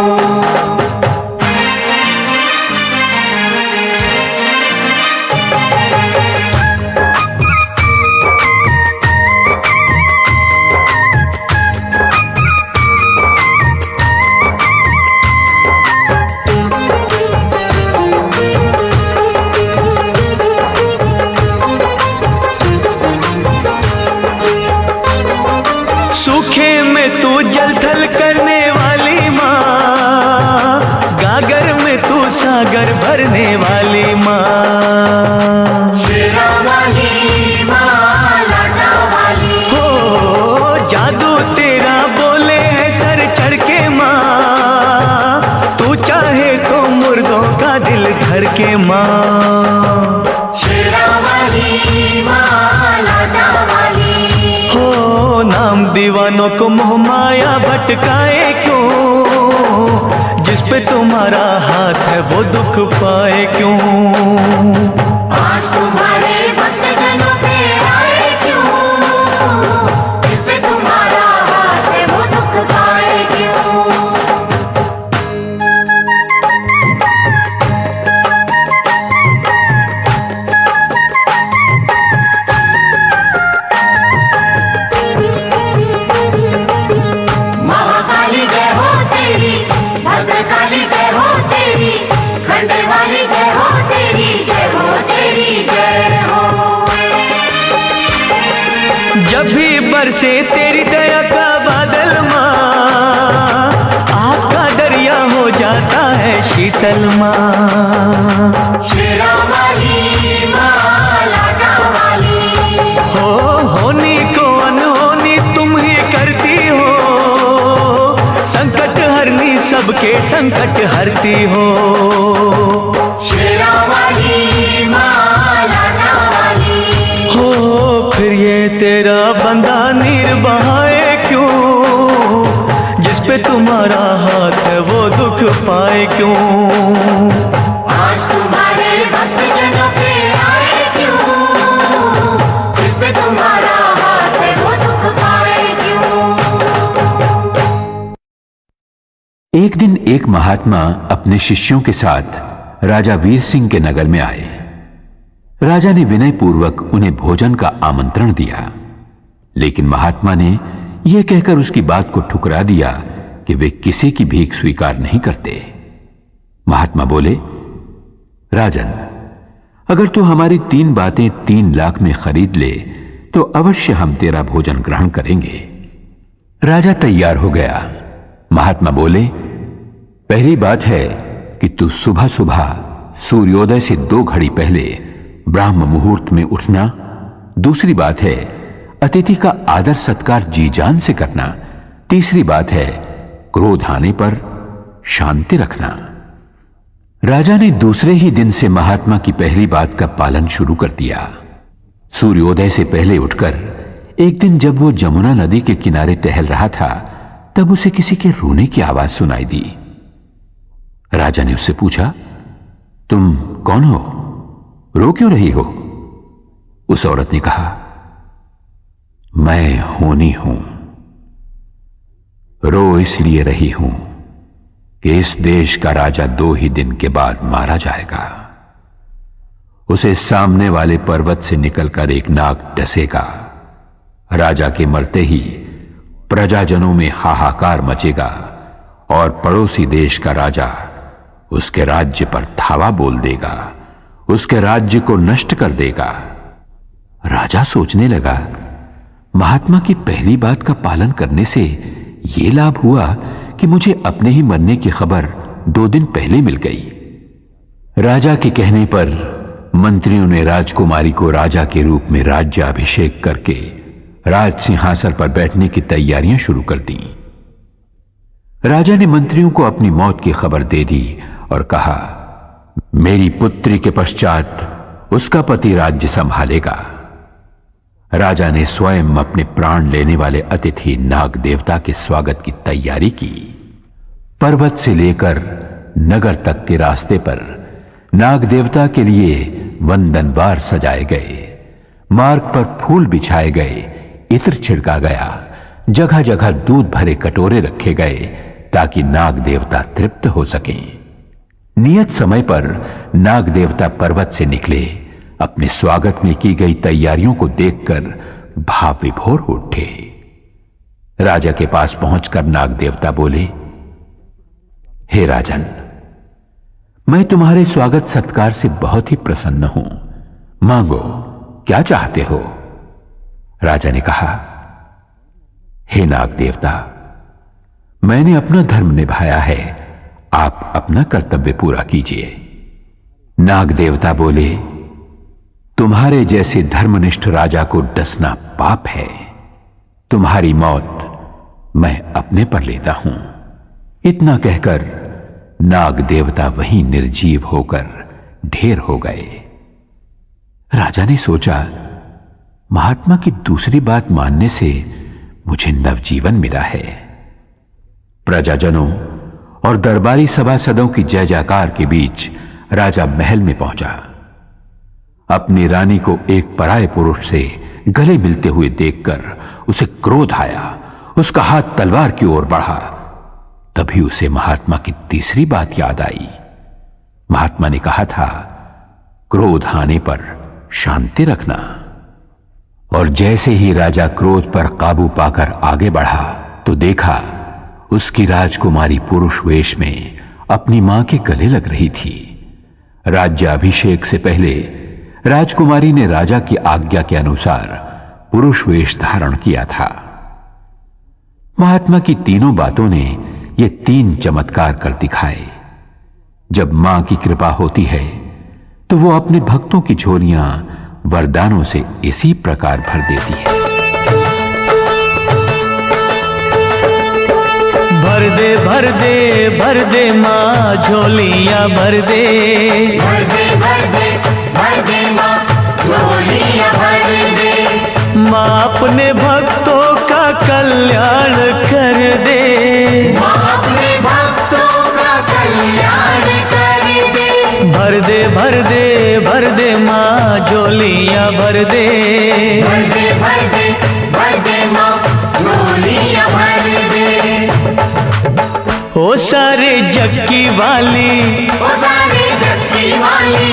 सूखे में तू जल थल करने वाली माँ, गागर में तू सागर भरने वाली माँ। शेरा वाली माँ लाटा वाली। हो जादू तेरा बोले है सर चढ़ के माँ, तू चाहे तो मुर्दों का दिल धर के माँ। शेरा वाली माँ लाटा वाली। हो नाम दीवानों को मोह माया भटकाए क्यों, जिस पे तुम्हारा हाथ है वो दुख पाए क्यों। आज तुम्हारे भक्तजनों पे आए क्यों, जिस पे तुम्हारा हाथ है वो दुख पाए क्यों। महाकाली जय हो तेरी, भद्रकाली जय हो तेरी, खंडे वाली जय हो तेरी, जय हो तेरी जय हो। जब भी बरसे तेरी दया का बादल माँ, आग का दरिया हो जाता है शीतल माँ। शेरा वाली माँ लाटा वाली। हो होनी को अनहोनी तुम ही करती हो, संकट हरनी सबके संकट हरती हो। शेरा वाली माँ लाटा वाली। हो फिर ये तेरा बंदा नीर बहाए क्यों, जिस पे तुम्हारा हाथ है वो दुख पाए क्यों। आज तुम्हारे भक्तजनों पे आए क्यों, जिस पे तुम्हारा हाथ है वो दुख पाए क्यों। एक दिन एक महात्मा अपने शिष्यों के साथ राजा वीर सिंह के नगर में आए। राजा ने विनय पूर्वक उन्हें भोजन का आमंत्रण दिया, लेकिन महात्मा ने यह कहकर उसकी बात को ठुकरा दिया कि वे किसी की भीख स्वीकार नहीं करते। महात्मा बोले, राजन, अगर तू हमारी 3 बातें 3 लाख में खरीद ले तो अवश्य हम तेरा भोजन ग्रहण करेंगे। राजा तैयार हो गया। महात्मा बोले, पहली बात है कि तू सुबह सुबह सूर्योदय से 2 घड़ी पहले ब्राह्म मुहूर्त में उठना। दूसरी बात है अतिथि का आदर सत्कार जी जान से करना। तीसरी बात है क्रोध आने पर शांति रखना। राजा ने दूसरे ही दिन से महात्मा की पहली बात का पालन शुरू कर दिया। सूर्योदय से पहले उठकर एक दिन जब वो जमुना नदी के किनारे टहल रहा था, तब उसे किसी के रोने की आवाज सुनाई दी। राजा ने उससे पूछा, तुम कौन हो? रो क्यों रही हो? उस औरत ने कहा, मैं होनी हूं। रो इसलिए रही हूं कि इस देश का राजा 2 ही दिन के बाद मारा जाएगा। उसे सामने वाले पर्वत से निकलकर एक नाग डसेगा। राजा के मरते ही प्रजाजनों में हाहाकार मचेगा और पड़ोसी देश का राजा उसके राज्य पर धावा बोल देगा, उसके राज्य को नष्ट कर देगा। राजा सोचने लगा, महात्मा की पहली बात का पालन करने से यह लाभ हुआ कि मुझे अपने ही मरने की खबर 2 दिन पहले मिल गई। राजा के कहने पर मंत्रियों ने राजकुमारी को राजा के रूप में राज्याभिषेक करके राज सिंहासन पर बैठने की तैयारियां शुरू कर दी। राजा ने मंत्रियों को अपनी मौत की खबर दे दी और कहा, मेरी पुत्री के पश्चात उसका पति राज्य संभालेगा। राजा ने स्वयं अपने प्राण लेने वाले अतिथि नाग देवता के स्वागत की तैयारी की। पर्वत से लेकर नगर तक के रास्ते पर नाग देवता के लिए वंदनवार सजाए गए, मार्ग पर फूल बिछाए गए, इत्र छिड़का गया, जगह जगह दूध भरे कटोरे रखे गए ताकि नाग देवता तृप्त हो सकें। नियत समय पर नाग देवता पर्वत से निकले। अपने स्वागत में की गई तैयारियों को देखकर भाव विभोर हो उठे। राजा के पास पहुंचकर नाग देवता बोले, हे राजन, मैं तुम्हारे स्वागत सत्कार से बहुत ही प्रसन्न हूं। मांगो, क्या चाहते हो? राजा ने कहा, हे नाग देवता, मैंने अपना धर्म निभाया है, आप अपना कर्तव्य पूरा कीजिए। नाग देवता बोले, तुम्हारे जैसे धर्मनिष्ठ राजा को डसना पाप है। तुम्हारी मौत मैं अपने पर लेता हूं। इतना कहकर नाग देवता वहीं निर्जीव होकर ढेर हो गए। राजा ने सोचा, महात्मा की दूसरी बात मानने से मुझे नवजीवन मिला है। प्रजाजनों और दरबारी सभासदों की जय जयकार के बीच राजा महल में पहुंचा। अपनी रानी को एक पराये पुरुष से गले मिलते हुए देखकर उसे क्रोध आया। उसका हाथ तलवार की ओर बढ़ा। तभी उसे महात्मा की तीसरी बात याद आई। महात्मा ने कहा था, क्रोध आने पर शांति रखना। और जैसे ही राजा क्रोध पर काबू पाकर आगे बढ़ा तो देखा उसकी राजकुमारी पुरुष वेश में अपनी मां के गले लग रही थी। राज्याभिषेक से पहले राजकुमारी ने राजा की आज्ञा के अनुसार पुरुष वेश धारण किया था। महात्मा की तीनों बातों ने ये तीन चमत्कार कर दिखाए। जब मां की कृपा होती है तो वो अपने भक्तों की झोलियां वरदानों से इसी प्रकार भर देती है। भर दे भर दे भर दे माँ झोलियां भर दे, भर दे भर दे भर दे माँ झोलियां भर दे। माँ अपने भक्तों का कल्याण कर दे, माँ अपने भक्तों का कल्याण कर दे। भर दे भर दे भर दे माँ झोलियां भर दे, भर दे भर दे भर दे माँ झोलियां भर दे। ओ सारे जग की वाली, ओ सारे जग की वाली,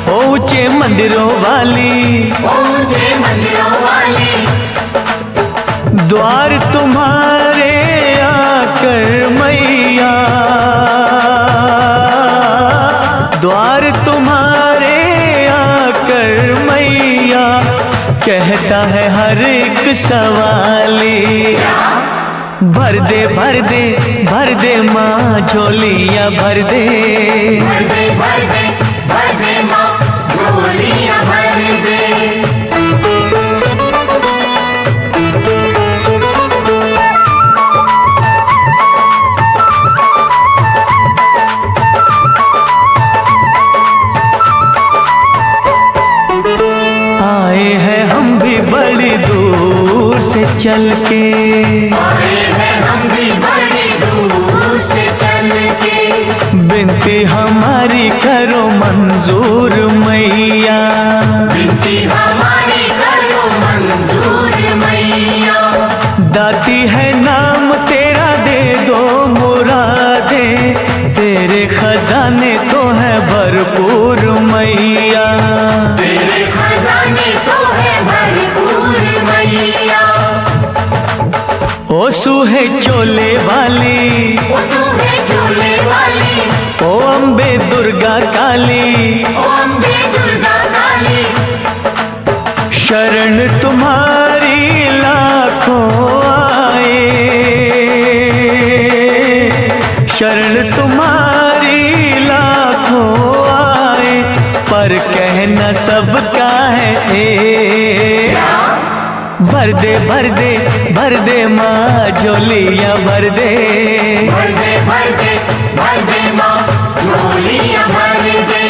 ओ ऊंचे मंदिरों वाली, ऊंचे मंदिरों वाली। द्वार तुम्हारे आकर मैया, द्वार तुम्हारे आकर मैया, कहता है हर एक सवाली। भर दे भर दे भर दे माँ झोलियां भर दे, भर दे भर दे भर दे माँ झोलियां भर दे। आए हैं हम भी बड़ी दूर से चल के, आए हैं हम भी बड़ी दूर से चल के। बिनती हमारी करो मंजूर मैया, बिनती हमारी करो मंजूर मैया। दाती है नाम तेरा दे दो मुरादे, तेरे खजाने तो है भरपूर मैया, तेरे खजाने तो है भरपूर मैया। ओ सूहे चोले वाली, ओ सूहे चोले वाली, ओ अम्बे दुर्गा काली, ओ अम्बे दुर्गा काली। शरण तुम्हारी लाखों आए, शरण तुम्हारी लाखों आए, पर कहना सबका है एक। भर दे भर दे भर दे माँ झोलियां भर दे, भर दे भर दे भर दे माँ झोलियां भर दे।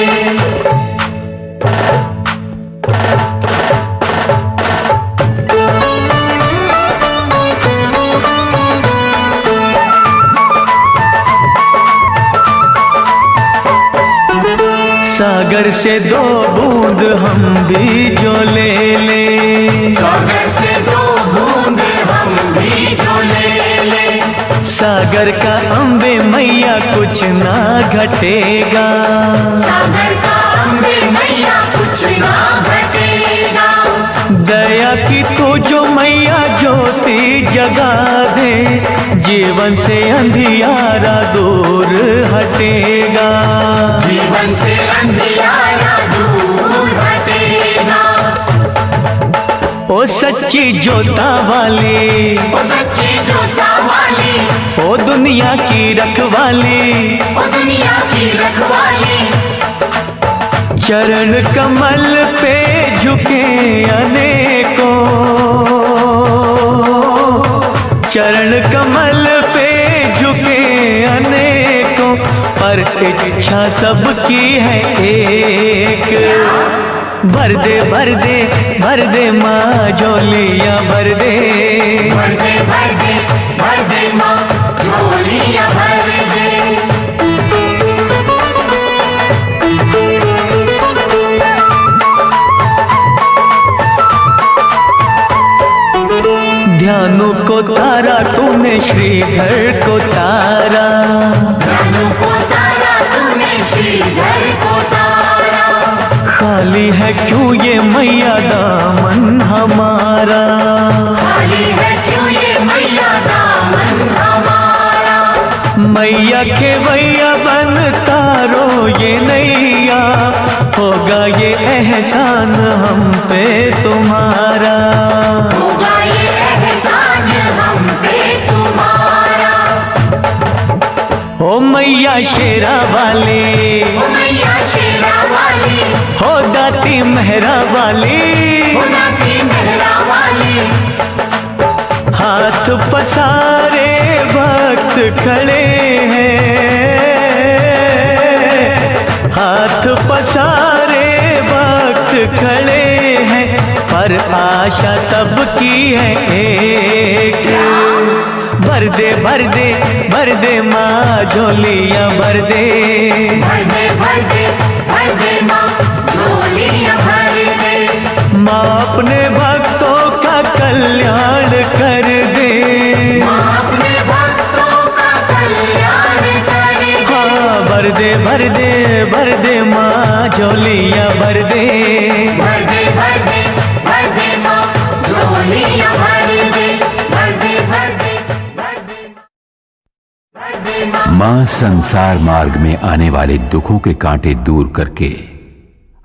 सागर से 2 बूंद हम भी जो ले ले, सागर से 2 बूंद हम भी जो ले ले। सागर का अम्बे मैया कुछ ना घटेगा, सागर का अम्बे मैया कुछ ना घटेगा। दया की तू जो मैया ज्योति जगा दे, जीवन से अंधियारा दूर हटेगा, जीवन से अंधियारा दूर हटेगा। ओ सच्ची जोता वाली, ओ सच्ची जोता वाली, ओ दुनिया की रखवाली, ओ दुनिया की रखवाली। चरण कमल पे झुके अनेकों, चरण कमल पे झुके अनेकों, पर इच्छा सबकी है एक। भर दे भर दे भर दे माँ झोलियाँ भर दे, भर दे भर दे भर दे माँ झोलियाँ भर दे। ध्यानों को तारा तूने श्रीधर को तारा, ध्यानों को तारा तूने श्रीधर को तारा। खाली है क्यों ये मैया दामन हमारा, खाली है क्यों ये मैया दामन हमारा। मैया खेवैया बन तारो ये नैया, होगा ये एहसान हम पे तुम्हारा, होगा ये एहसान हम पे तुम्हारा। हो मैया शेरा वाली, ओ मैया शेरा वाली, हो दाती मेहरा वाली, ओ नाती मेहरा वाली। हाथ पसारे भक्त खड़े हैं, हाथ पसारे भक्त खड़े हैं, पर आशा सबकी है एक। भर दे भर दे भर दे माँ झोलियाँ भर दे, भर दे भर दे भर दे माँ झोलियाँ भर दे। माँ अपने भक्तों का कल्याण कर दे, माँ अपने भक्तों का कल्याण कर दे। हाँ भर दे भर दे भर दे माँ झोलियाँ भर दे, भर दे भर दे भर दे माँ झोलियाँ भर दे। भर दे भर दे भर दे भर दे माँ। मां संसार मार्ग में आने वाले दुखों के कांटे दूर करके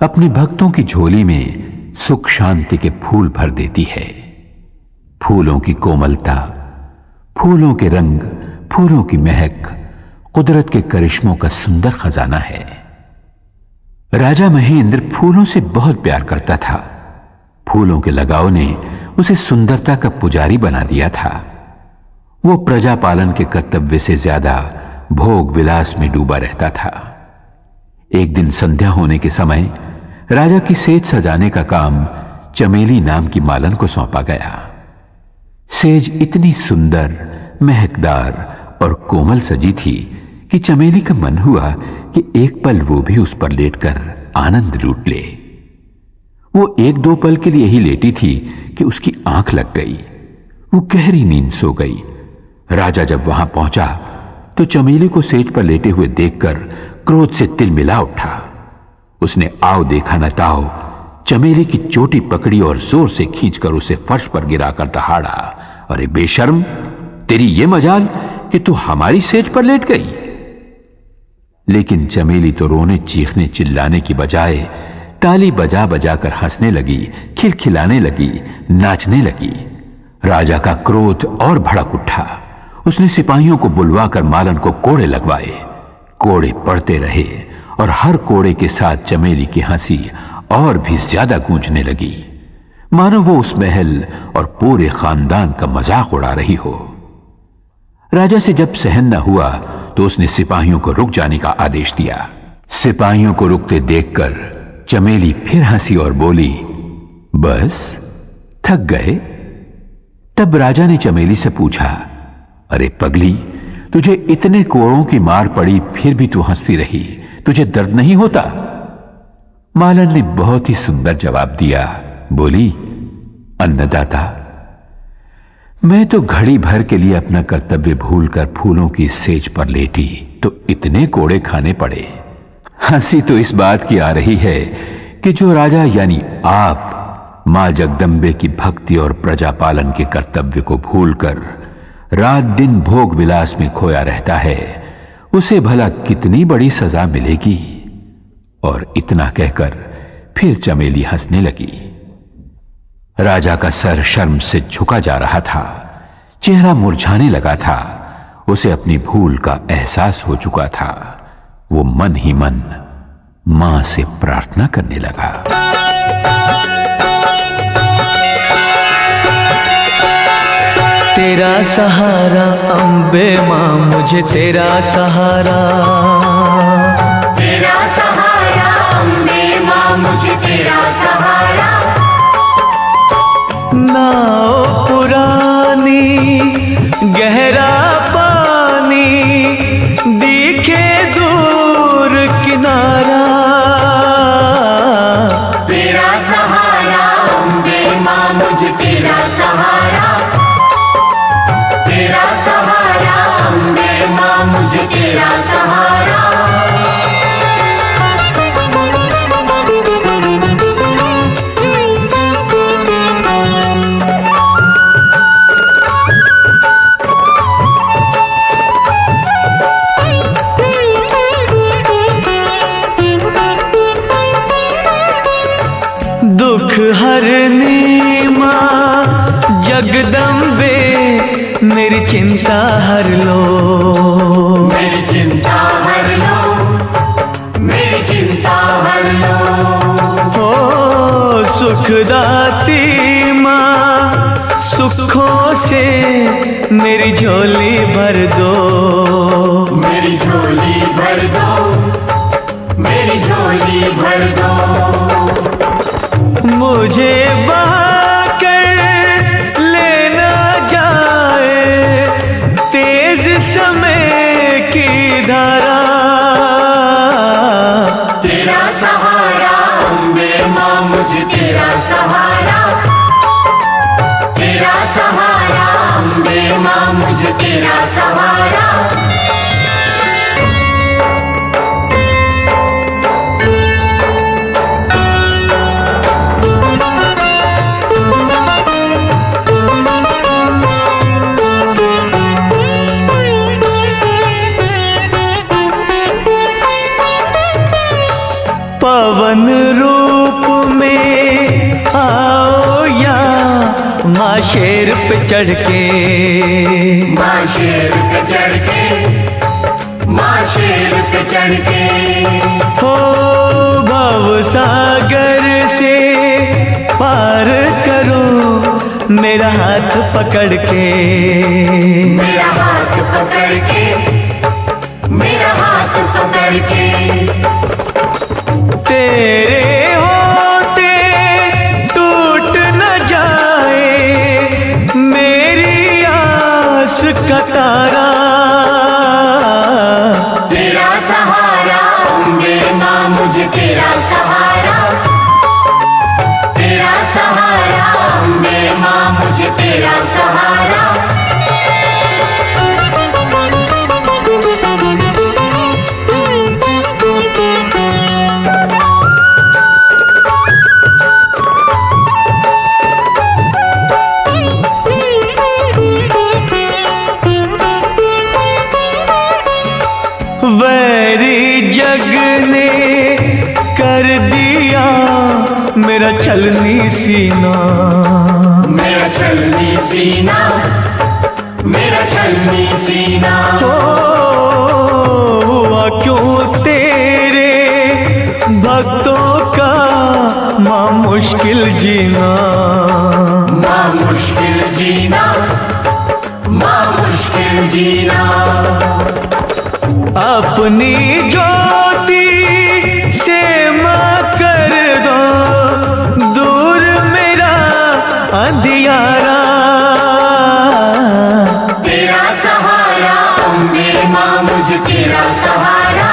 अपने भक्तों की झोली में सुख शांति के फूल भर देती है। फूलों की कोमलता, फूलों के रंग, फूलों की महक कुदरत के करिश्मों का सुंदर खजाना है। राजा महेंद्र फूलों से बहुत प्यार करता था। फूलों के लगाव ने उसे सुंदरता का पुजारी बना दिया था। वो प्रजा पालन के कर्तव्य से ज्यादा भोग विलास में डूबा रहता था। एक दिन संध्या होने के समय राजा की सेज सजाने का काम चमेली नाम की मालन को सौंपा गया। सेज इतनी सुंदर, महकदार और कोमल सजी थी कि चमेली का मन हुआ कि एक पल वो भी उस पर लेटकर आनंद लूट ले। वो 1-2 पल के लिए ही लेटी थी कि उसकी आंख लग गई। वो गहरी नींद सो गई। राजा जब वहां पहुंचा तो चमेली को सेज पर लेटे हुए देखकर क्रोध से तिलमिला उठा। उसने आओ देखा न ताओ चमेली की चोटी पकड़ी और जोर से खींचकर उसे फर्श पर गिराकर दहाड़ा। अरे बेशर्म, तेरी ये मजाल कि तू हमारी सेज पर लेट गई। लेकिन चमेली तो रोने चीखने चिल्लाने की बजाय ताली बजा बजा कर हंसने लगी, खिलखिलाने लगी, नाचने लगी। राजा का क्रोध और भड़क उठा। उसने सिपाहियों को बुलवाकर मालन को कोड़े लगवाए। कोड़े पड़ते रहे और हर कोड़े के साथ चमेली की हंसी और भी ज्यादा गूंजने लगी, मानो वो उस महल और पूरे खानदान का मजाक उड़ा रही हो। राजा से जब सहन न हुआ तो उसने सिपाहियों को रुक जाने का आदेश दिया। सिपाहियों को रुकते देखकर चमेली फिर हंसी और बोली, बस थक गए? तब राजा ने चमेली से पूछा, अरे पगली, तुझे इतने कोड़ों की मार पड़ी फिर भी तू हंसती रही, तुझे दर्द नहीं होता? मालन ने बहुत ही सुंदर जवाब दिया। बोली, अन्नदाता, मैं तो घड़ी भर के लिए अपना कर्तव्य भूलकर फूलों की सेज पर लेटी तो इतने कोड़े खाने पड़े। हंसी तो इस बात की आ रही है कि जो राजा यानी आप मां जगदम्बे की भक्ति और प्रजा पालन के कर्तव्य को भूलकर रात दिन भोग विलास में खोया रहता है, उसे भला कितनी बड़ी सजा मिलेगी। और इतना कहकर फिर चमेली हंसने लगी। राजा का सर शर्म से झुका जा रहा था, चेहरा मुरझाने लगा था। उसे अपनी भूल का एहसास हो चुका था। वो मन ही मन मां से प्रार्थना करने लगा। तेरा सहारा अम्बे मां, मुझे तेरा सहारा। तेरा सहारा अम्बे मां, मुझे तेरा सहारा। नाव पुरानी गहरा पानी, दिखे दूर किनारा। तेरा सहारा अम्बे मां, मुझे तेरा सहारा। तेरा सहारा अम्बे मां, मुझे तेरा सहारा। दुख हरनी मां जगदम्बे, मेरी चिंता हर लो। मेरी चिंता हर लो, मेरी चिंता हर लो। हो सुखदाती मां, सुखों से मेरी झोली भर दो। मेरी झोली भर दो, मेरी झोली भर दो। मुझे बहाकर ले ना जाए तेज समय की धारा। तेरा सहारा अम्बे मां, मुझे तेरा सहारा। तेरा सहारा अम्बे मां, मुझे तेरा सहारा। पवन रूप में आओ या माँ शेर पे चढ़ के। माँ शेर पे चढ़ के, माँ शेर पे चढ़ के। हो भव सागर से पार करो मेरा हाथ पकड़ के। मेरा हाथ पकड़ के, मेरा हाथ पकड़ के। तेरे होते टूट न जाए मेरी आस का तारा। तेरा सहारा अम्बे मां, मुझे तेरा सहारा। तेरा सहारा अम्बे मां, मुझे तेरा सहारा। वैरी जग ने कर दिया मेरा छलनी सीना। मेरा छलनी सीना, मेरा छलनी सीना। हो हुआ क्यों तेरे भक्तों का माँ मुश्किल जीना। माँ मुश्किल जीना, माँ मुश्किल जीना। अपनी ज्योति से माँ कर दो दूर मेरा अंधियारा। तेरा सहारा अम्बे मां, मुझे तेरा सहारा।